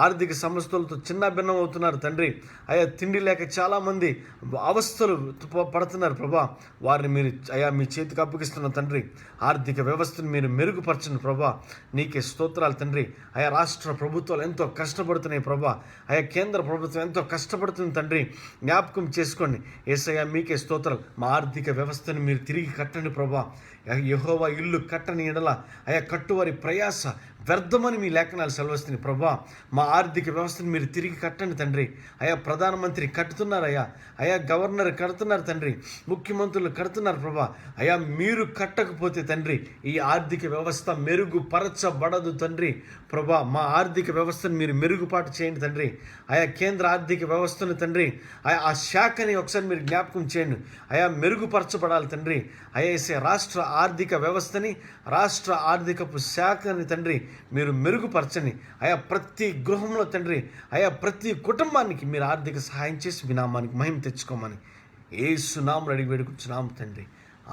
ఆర్థిక సమస్యలతో చిన్న భిన్నం అవుతున్నారు తండ్రి. అయా, తిండి లేక చాలామంది అవస్థలు పడుతున్నారు ప్రభా. వారిని మీరు అయా మీ చేతికి అప్పగిస్తున్న తండ్రి. ఆర్థిక వ్యవస్థను మీరు మెరుగుపరచండి ప్రభా. నీకే స్తోత్రాలు తండ్రి. అయా, రాష్ట్ర ప్రభుత్వాలు ఎంతో కష్టపడుతున్నాయి ప్రభా. అయా, కేంద్ర ప్రభుత్వం ఎంతో కష్టపడుతుంది తండ్రి. జ్ఞాపకం చేసుకోండి యేసయ్యా, మీకే స్తోత్రాలు. మా ఆర్థిక వ్యవస్థను మీరు తిరిగి కట్టండి ప్రభా. యెహోవా ఇల్లు కట్టని ఎడల అయా కట్టువారి ప్రయాస వ్యర్థమని మీ లేఖనాలు సెలవిస్తున్నాయి ప్రభా. మా ఆర్థిక వ్యవస్థను మీరు తిరిగి కట్టండి తండ్రి. అయా, ప్రధానమంత్రి కట్టుతున్నారయ్యా. అయా, గవర్నర్ కడుతున్నారు తండ్రి. ముఖ్యమంత్రులు కడుతున్నారు ప్రభా. అయా, మీరు కట్టకపోతే తండ్రి ఈ ఆర్థిక వ్యవస్థ మెరుగుపరచబడదు తండ్రి ప్రభా. మా ఆర్థిక వ్యవస్థను మీరు మెరుగుపాటు చేయండి తండ్రి. అయా, కేంద్ర ఆర్థిక వ్యవస్థను తండ్రి అయా ఆ శాఖని ఒకసారి మీరు జ్ఞాపకం చేయండి. అయా, మెరుగుపరచబడాలి తండ్రి. అయా, రాష్ట్ర ఆర్థిక వ్యవస్థని, రాష్ట్ర ఆర్థికపు శాఖని తండ్రి మీరు మెరుగుపరచండి. అయా, ప్రతి గృహంలో తండ్రి అయా ప్రతి కుటుంబానికి మీరు ఆర్థిక సహాయం చేసి మీ నామానికి మహిమ తెచ్చుకోమని యేసు నామములో అడిగి వేడుకుంటున్నాము తండ్రి.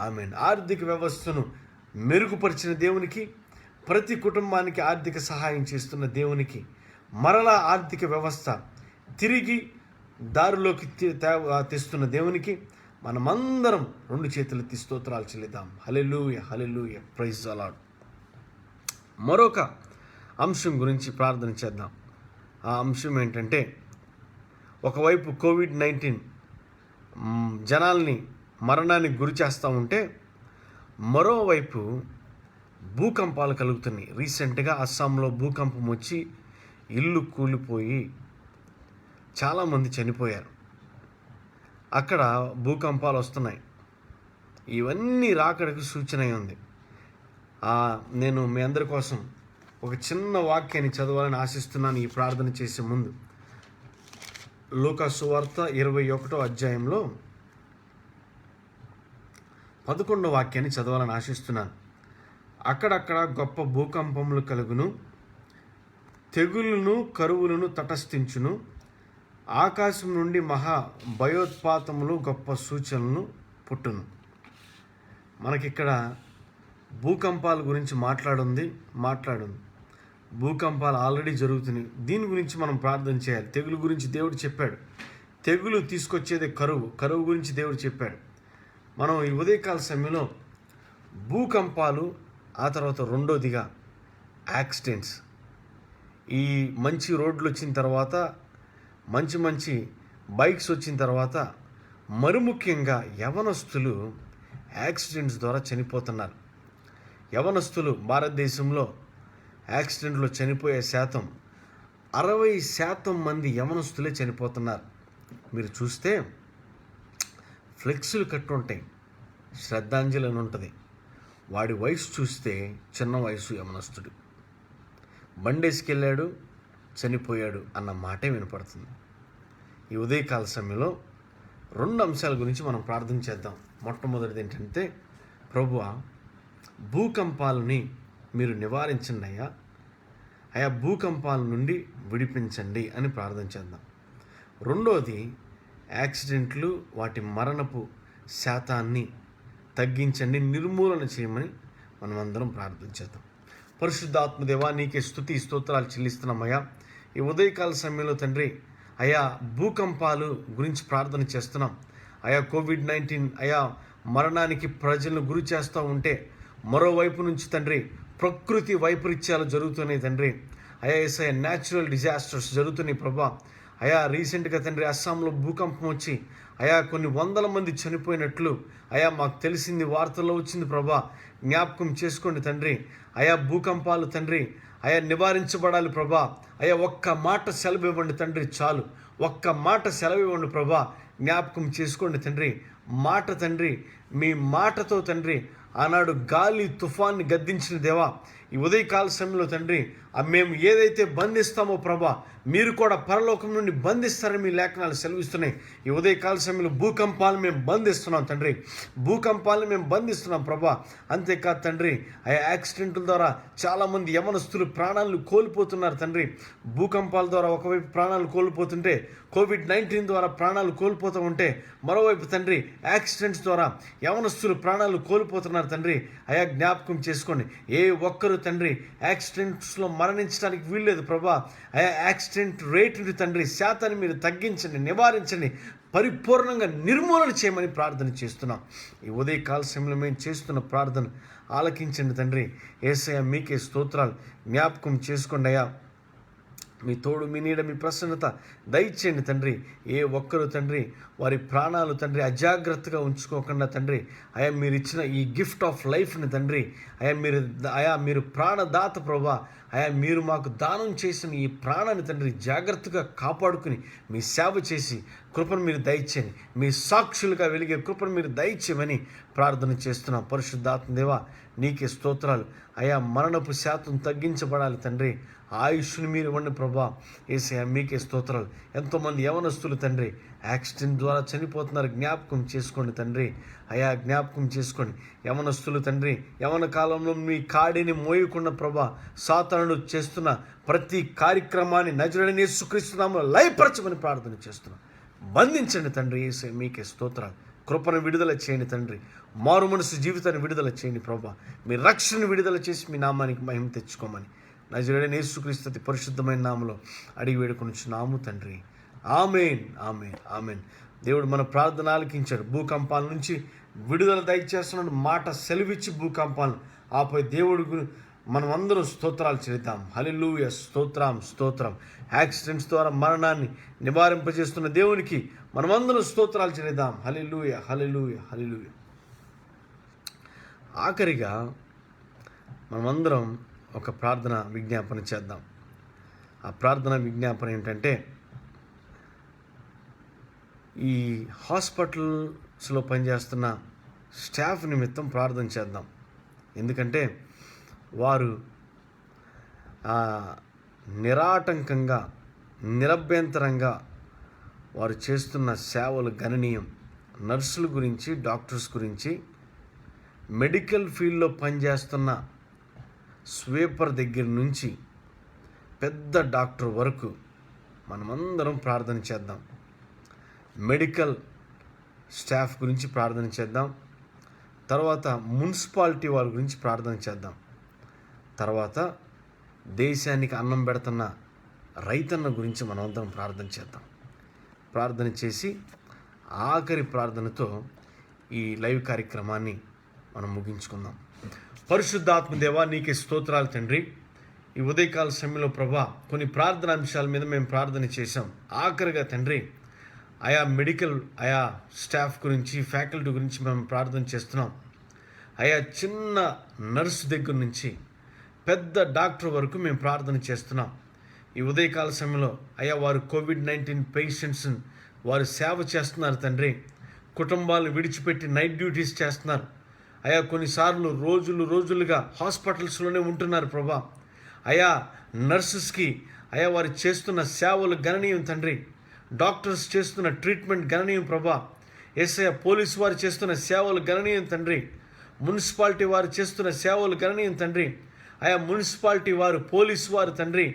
ఆమేన్. ఆర్థిక వ్యవస్థను మెరుగుపరిచిన దేవునికి, ప్రతి కుటుంబానికి ఆర్థిక సహాయం చేస్తున్న దేవునికి, మరలా ఆర్థిక వ్యవస్థ తిరిగి దారిలోకి తెస్తున్న దేవునికి మనమందరం రెండు చేతులెత్తి స్తోత్రాలు చెల్లిద్దాం. హల్లెలూయా, హల్లెలూయా, ప్రైజ్ ది లార్డ్. మరొక అంశం గురించి ప్రార్థన చేద్దాం. ఆ అంశం ఏంటంటే, ఒకవైపు COVID-19 జనాల్ని మరణానికి గురి చేస్తూ ఉంటే, మరోవైపు భూకంపాలు కలుగుతున్నాయి. రీసెంట్గా అస్సాంలో భూకంపం వచ్చి ఇల్లు కూలిపోయి చాలామంది చనిపోయారు. అక్కడ భూకంపాలు వస్తున్నాయి. ఇవన్నీ రాకడకు సూచన ఉంది. నేను మీ అందరి కోసం ఒక చిన్న వాక్యాన్ని చదవాలని ఆశిస్తున్నాను ఈ ప్రార్థన చేసే ముందు. లూకా సువార్త 21వ అధ్యాయంలో 11వ వాక్యాన్ని చదవాలని ఆశిస్తున్నాను. అక్కడక్కడ గొప్ప భూకంపములు కలుగును, తెగులును కరువులను తటస్థించును, ఆకాశం నుండి మహా భయోత్పాతములు గొప్ప సూచనలను పుట్టును. మనకిక్కడ భూకంపాల గురించి మాట్లాడుంది. భూకంపాలు ఆల్రెడీ జరుగుతున్నాయి. దీని గురించి మనం ప్రార్థన చేయాలి. తెగులు గురించి దేవుడు చెప్పాడు. తెగులు తీసుకొచ్చేదే కరువు గురించి దేవుడు చెప్పాడు. మనం ఈ ఉదయకాల సమయంలో భూకంపాలు, ఆ తర్వాత రెండోదిగా యాక్సిడెంట్స్. ఈ మంచి రోడ్లు వచ్చిన తర్వాత, మంచి బైక్స్ వచ్చిన తర్వాత, మరి ముఖ్యంగా యవనస్తులు యాక్సిడెంట్స్ ద్వారా చనిపోతున్నారు. యవనస్తులు భారతదేశంలో యాక్సిడెంట్లో చనిపోయే శాతం 60% మంది యవనస్తులే చనిపోతున్నారు. మీరు చూస్తే ఫ్లెక్సులు కట్టుంటాయి, శ్రద్ధాంజలి అని ఉంటుంది. వాడి వయసు చూస్తే చిన్న వయసు యవనస్తుడు. బండేసుకెళ్ళాడు, చనిపోయాడు అన్న మాటే వినపడుతుంది. ఈ ఉదయకాల సమయంలో 2 అంశాల గురించి మనం ప్రార్థన చేద్దాం. మొట్టమొదటిది ఏంటంటే, ప్రభువా భూకంపాలని మీరు నివారించండి అయా భూకంపాల నుండి విడిపించండి అని ప్రార్థన చేద్దాం. రెండోది, యాక్సిడెంట్లు, వాటి మరణపు శాతాన్ని తగ్గించండి, నిర్మూలన చేయమని మనం అందరం ప్రార్థన చేద్దాం. పరిశుద్ధాత్మదేవా, నీకే స్తుతి స్తోత్రాలు చెల్లిస్తున్నామయ్యా. ఈ ఉదయకాల సమయంలో తండ్రి అయా భూకంపాలు గురించి ప్రార్థన చేస్తున్నాం. అయా కోవిడ్-19 అయా మరణానికి ప్రజలను గురి చేస్తూ ఉంటే, మరోవైపు నుంచి తండ్రి ప్రకృతి వైపరీత్యాలు జరుగుతున్నాయి తండ్రి. అయా యేసయ్య న్యాచురల్ డిజాస్టర్స్ జరుగుతున్నాయి ప్రభా. అయా రీసెంట్గా తండ్రి అస్సాంలో భూకంపం వచ్చి అయా కొన్ని 100 మంది చనిపోయినట్లు అయా మాకు తెలిసింది, వార్తల్లో వచ్చింది ప్రభా. జ్ఞాపకం చేసుకోండి తండ్రి. అయా భూకంపాలు తండ్రి అయా నివారించబడాలి ప్రభా. అయా ఒక్క మాట సెలవు ఇవ్వండి తండ్రి, చాలు. ఒక్క మాట సెలవు ఇవ్వండి ప్రభా. జ్ఞాపకం చేసుకోండి తండ్రి. మాట తండ్రి, మీ మాటతో తండ్రి ఆనాడు గాలి తుఫాన్ని గద్దించిన దేవా, ఈ ఉదయకాల సమయంలో తండ్రి మేము ఏదైతే బంధిస్తామో ప్రభా, మీరు కూడా పరలోకం నుండి బంధిస్తారని మీ లేఖనాలు సెలవిస్తున్నాయి. ఈ ఉదయకాల సమయంలో భూకంపాలను మేము బంధిస్తున్నాం తండ్రి, భూకంపాలను మేము బంధిస్తున్నాం ప్రభా. అంతేకాదు తండ్రి, ఆ యాక్సిడెంట్ల ద్వారా చాలామంది యవనస్తులు ప్రాణాలను కోల్పోతున్నారు తండ్రి. భూకంపాల ద్వారా ఒకవైపు ప్రాణాలు కోల్పోతుంటే, కోవిడ్-19 ద్వారా ప్రాణాలు కోల్పోతూ ఉంటే, మరోవైపు తండ్రి యాక్సిడెంట్స్ ద్వారా యవనస్తులు ప్రాణాలు కోల్పోతున్నారు తండ్రి. అయా జ్ఞాపకం చేసుకోండి. ఏ ఒక్కరు తండ్రి యాక్సిడెంట్స్లో మరణించడానికి వీల్లేదు ప్రభా. అయా యాక్సిడెంట్ రేటుని తండ్రి శాతాన్ని మీరు తగ్గించండి, నివారించండి, పరిపూర్ణంగా నిర్మూలన చేయమని ప్రార్థన చేస్తున్నాం. ఈ ఉదయకాల సమయంలో మేము చేస్తున్న ప్రార్థన ఆలకించండి తండ్రి. యేసయ్య మీకే స్తోత్రాలు. జ్ఞాపకం చేసుకోండి అయ్యా. మీ తోడు, మీ నీడ, మీ ప్రసన్నత దయచేయండి తండ్రి. ఏ ఒక్కరు తండ్రి వారి ప్రాణాలు తండ్రి అజాగ్రత్తగా ఉంచుకోకుండా తండ్రి అయా మీరు ఇచ్చిన ఈ గిఫ్ట్ ఆఫ్ లైఫ్ని తండ్రి అయా మీరు ప్రాణదాత ప్రభా. అయా మీరు మాకు దానం చేసిన ఈ ప్రాణాన్ని తండ్రి జాగ్రత్తగా కాపాడుకుని మీ సేవ చేసి కృపను మీరు దయచేయండి. మీ సాక్షులుగా వెలిగే కృపను మీరు దయచేయమని ప్రార్థన చేస్తున్నాం. పరిశుద్ధాత్మదేవా, నీకే స్తోత్రాలు. అయా మరణపు శాతం తగ్గించబడాలి తండ్రి. ఆయుష్ని మీరు ఇవ్వండి ప్రభా. యేసయ్య మీకే స్తోత్రాలు. ఎంతోమంది యవనస్తులు తండ్రి యాక్సిడెంట్ ద్వారా చనిపోతున్నారు. జ్ఞాపకం చేసుకోండి తండ్రి. అయా జ్ఞాపకం చేసుకోండి. యవనస్తులు తండ్రి యవన కాలంలో మీ కాడిని మోయకుండా ప్రభా సాతానుడు చేస్తున్న ప్రతి కార్యక్రమాన్ని నజరేయుడైన యేసుక్రీస్తు నామములో లయపరచమని ప్రార్థన చేస్తున్నాం. బంధించండి తండ్రి. యేసయ్య మీకే స్తోత్రాలు. కృపను విడుదల చేయండి తండ్రి. మారు మనసు జీవితాన్ని విడుదల చేయండి ప్రభా. మీ రక్షణ విడుదల చేసి మీ నామానికి మహిమ తెచ్చుకోమని నజరేయుడైన యేసుక్రీస్తు అతి పరిశుద్ధమైన నామములో అడిగి వేడుకొనుచున్నాము తండ్రి. ఆమేన్, ఆమేన్, ఆమేన్. దేవుడు మన ప్రార్థన ఆలకించాడు. భూకంపాల నుంచి విడుదల దయచేస్తున్నాడు. మాట సెలవిచ్చి భూకంపాలను ఆపై దేవుడు మనం అందరం స్తోత్రాలు చెల్లిద్దాం. హల్లెలూయా, స్తోత్రం, స్తోత్రం. యాక్సిడెంట్స్ ద్వారా మరణాన్ని నివారింపజేస్తున్న దేవునికి మనమందరం స్తోత్రాలు చెల్లిద్దాం. హల్లెలూయా, హల్లెలూయా, హల్లెలూయా. ఆఖరిగా మనమందరం ఒక ప్రార్థన విజ్ఞాపన చేద్దాం. ఆ ప్రార్థన విజ్ఞాపన ఏంటంటే, ఈ హాస్పిటల్స్లో పనిచేస్తున్న స్టాఫ్ నిమిత్తం ప్రార్థన చేద్దాం. ఎందుకంటే వారు నిరాటంకంగా నిరభ్యంతరంగా వారు చేస్తున్న సేవలు గణనీయం. నర్సుల గురించి, డాక్టర్స్ గురించి, మెడికల్ ఫీల్డ్లో పనిచేస్తున్న స్వీపర్ దగ్గర నుంచి పెద్ద డాక్టర్ వరకు మనమందరం ప్రార్థన చేద్దాం. మెడికల్ స్టాఫ్ గురించి ప్రార్థన చేద్దాం. తర్వాత మున్సిపాలిటీ వాళ్ళ గురించి ప్రార్థన చేద్దాం. తర్వాత దేశానికి అన్నం పెడుతున్న రైతన్న గురించి మనమందరం ప్రార్థన చేద్దాం. ప్రార్థన చేసి ఆఖరి ప్రార్థనతో ఈ లైవ్ కార్యక్రమాన్ని మనం ముగించుకుందాం. పరిశుద్ధాత్మ దేవా, నీకే స్తోత్రాలు తండ్రి. ఈ ఉదయకాల సమయంలో ప్రభా కొన్ని ప్రార్థన అంశాల మీద మేము ప్రార్థన చేశాం. ఆఖరిగా తండ్రి ఆయా మెడికల్ ఆయా స్టాఫ్ గురించి, ఫ్యాకల్టీ గురించి మేము ప్రార్థన చేస్తున్నాం. ఆయా చిన్న నర్సు దగ్గర నుంచి పెద్ద డాక్టర్ వరకు మేము ప్రార్థన చేస్తున్నాం. ఈ ఉదయకాల సమయంలో అయ్యా వారు COVID-19 పేషెంట్స్ వారు సేవ చేస్తున్నారు తండ్రి. కుటుంబాలను విడిచిపెట్టి నైట్ డ్యూటీస్ చేస్తున్నారు. అయా కొన్నిసార్లు రోజులుగా హాస్పిటల్స్లోనే ఉంటున్నారు ప్రభా. అయా నర్సెస్కి అయా వారు చేస్తున్న సేవలు గణనీయం తండ్రి. డాక్టర్స్ చేస్తున్న ట్రీట్మెంట్ గణనీయం ప్రభా. యేసయ్య పోలీసు వారు చేస్తున్న సేవలు గణనీయం తండ్రి. మున్సిపాలిటీ వారు చేస్తున్న సేవలు గణనీయం తండ్రి. అయా మున్సిపాలిటీ వారు, పోలీసు వారు తండ్రి,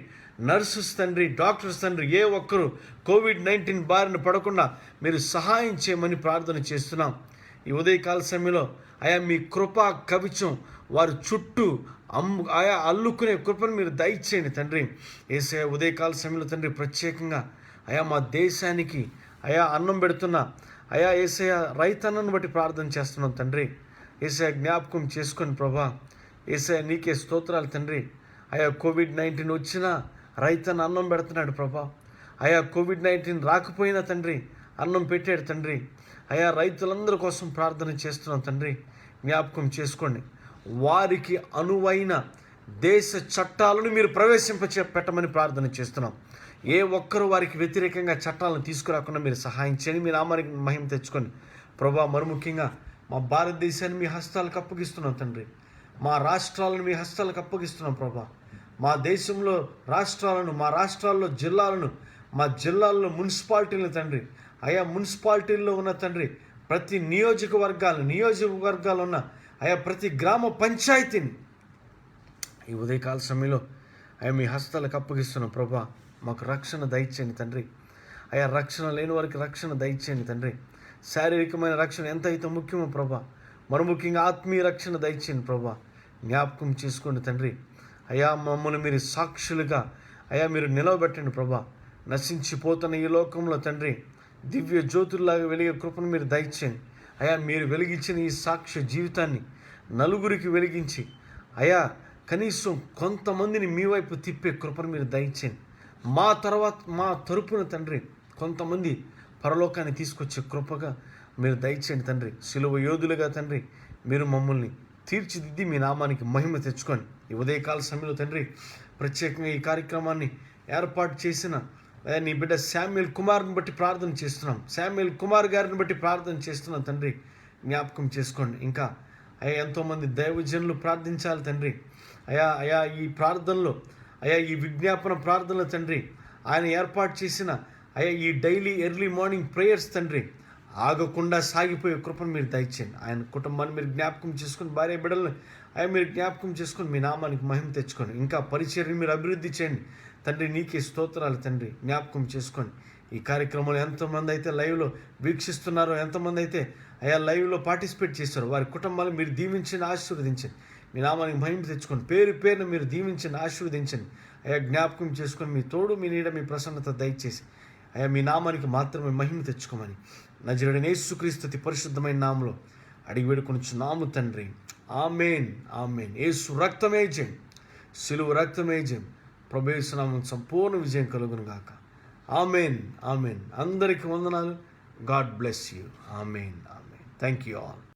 నర్సెస్ తండ్రి, డాక్టర్స్ తండ్రి, ఏ ఒక్కరు COVID-19 బారిన పడకుండా మీరు సహాయం చేయమని ప్రార్థన చేస్తున్నాం. ఈ ఉదయకాల సమయంలో అయా మీ కృపా కవచం వారి చుట్టూ ఆయా అల్లుకునే కృపను మీరు దయచేయండి తండ్రి. యేసయ్య ఉదయకాల సమయంలో తండ్రి ప్రత్యేకంగా అయా మా దేశానికి అయా అన్నం పెడుతున్న అయా యేసయ్య రైతన్నను బట్టి ప్రార్థన చేస్తున్నాం తండ్రి. యేసయ్య జ్ఞాపకం చేసుకొని ప్రభా. యేసయ్య నీకే స్తోత్రాలు తండ్రి. అయా COVID-19 వచ్చినా రైతన్న అన్నం పెడుతున్నాడు ప్రభా. అయా COVID-19 రాకపోయినా తండ్రి అన్నం పెట్టాడు తండ్రి. అయా రైతులందరి కోసం ప్రార్థన చేస్తున్నాం తండ్రి. జ్ఞాపకం చేసుకోండి. వారికి అనువైన దేశ చట్టాలను మీరు పెట్టమని ప్రార్థన చేస్తున్నాం. ఏ ఒక్కరు వారికి వ్యతిరేకంగా చట్టాలను తీసుకురాకుండా మీరు సహాయం చేయండి. మీ నామానికి మహిమ తెచ్చుకోండి ప్రభా. మరి ముఖ్యంగా మా భారతదేశాన్ని మీ హస్తాలకు అప్పగిస్తున్నాం తండ్రి. మా రాష్ట్రాలను మీ హస్తాలకు అప్పగిస్తున్నాం ప్రభా. మా దేశంలో రాష్ట్రాలను, మా రాష్ట్రాల్లో జిల్లాలను, మా జిల్లాల్లో మున్సిపాలిటీలను తండ్రి. ఆయా మున్సిపాలిటీల్లో ఉన్న తండ్రి ప్రతి నియోజకవర్గాలు ఉన్న ఆయా ప్రతి గ్రామ పంచాయతీని ఈ ఉదయకాల సమయంలో ఆయా మీ హస్తాలకు అప్పగిస్తున్నాం ప్రభా. మాకు రక్షణ దయచేయండి తండ్రి. ఆయా రక్షణ లేని వారికి రక్షణ దయచేయండి తండ్రి. శారీరకమైన రక్షణ ఎంత అయితే ముఖ్యమో ప్రభా, మరి ముఖ్యంగా ఆత్మీయ రక్షణ దయచేయండి ప్రభా. జ్ఞాపకం చేసుకోండి తండ్రి. అయా మమ్మల్ని మీరు సాక్షులుగా అయా మీరు నిలవబెట్టండి ప్రభా. నశించిపోతున్న ఈ లోకంలో తండ్రి దివ్య జ్యోతుల్లాగా వెలిగే కృపను మీరు దయచేయండి. అయా మీరు వెలిగించిన ఈ సాక్ష్య జీవితాన్ని నలుగురికి వెలిగించి అయా కనీసం కొంతమందిని మీ వైపు తిప్పే కృపను మీరు దయచేయండి. మా తరపున తండ్రి కొంతమంది పరలోకాన్ని తీసుకొచ్చే కృపగా మీరు దయచేయండి తండ్రి. సిలువ యోధులుగా తండ్రి మీరు మమ్మల్ని తీర్చిదిద్ది మీ నామానికి మహిమ తెచ్చుకోండి. ఈ ఉదయకాల సమయంలో తండ్రి ప్రత్యేకంగా ఈ కార్యక్రమాన్ని ఏర్పాటు చేసిన నీ బిడ్డ శామ్యూల్ కుమార్ని బట్టి ప్రార్థన చేస్తున్నాం. శామ్యూల్ కుమార్ గారిని బట్టి ప్రార్థన చేస్తున్నాం తండ్రి. జ్ఞాపకం చేసుకోండి. ఇంకా అయ్యా ఎంతోమంది దైవజనులు ప్రార్థించాలి తండ్రి. అయా ఈ ప్రార్థనలో ఈ విజ్ఞాపన ప్రార్థనలో తండ్రి ఆయన ఏర్పాటు చేసిన ఈ డైలీ ఎర్లీ మార్నింగ్ ప్రేయర్స్ తండ్రి ఆగకుండా సాగిపోయే కృపను మీరు దయచేయండి. ఆయన కుటుంబాన్ని మీరు జ్ఞాపకం చేసుకొని, భార్య బిడ్డలను మీరు జ్ఞాపకం చేసుకొని మీ నామానికి మహిమ తెచ్చుకోండి. ఇంకా పరిచర్యను మీరు అభివృద్ధి చేయండి తండ్రి. నీకే స్తోత్రాలు తండ్రి. జ్ఞాపకం చేసుకోండి. ఈ కార్యక్రమంలో ఎంతమంది అయితే లైవ్లో వీక్షిస్తున్నారో, ఎంతమంది అయితే లైవ్లో పార్టిసిపేట్ చేస్తారో వారి కుటుంబాలను మీరు దీవించండి, ఆశీర్వదించండి. మీ నామానికి మహిమ తెచ్చుకోండి. పేరున మీరు దీవించండి, ఆశీర్వదించండి. జ్ఞాపకం చేసుకొని మీ తోడు, మీ నీడ, మీ ప్రసన్నత దయచేసి మీ నామానికి మాత్రమే మహిమ తెచ్చుకోమని నజరేయుడైన యేసుక్రీస్తు అతి పరిశుద్ధమైన నామములో అడిగి వేడుకొనుచున్నాము తండ్రి. ఆమేన్, ఆమేన్. యేసు రక్తమే జయం, సిలువ రక్తమే జయం. ప్రభువు యేసు నామమున సంపూర్ణ విజయం కలుగును గాక. ఆమేన్, ఆమేన్. అందరికీ వందనాలు. God bless you. Amen, amen. Thank you all.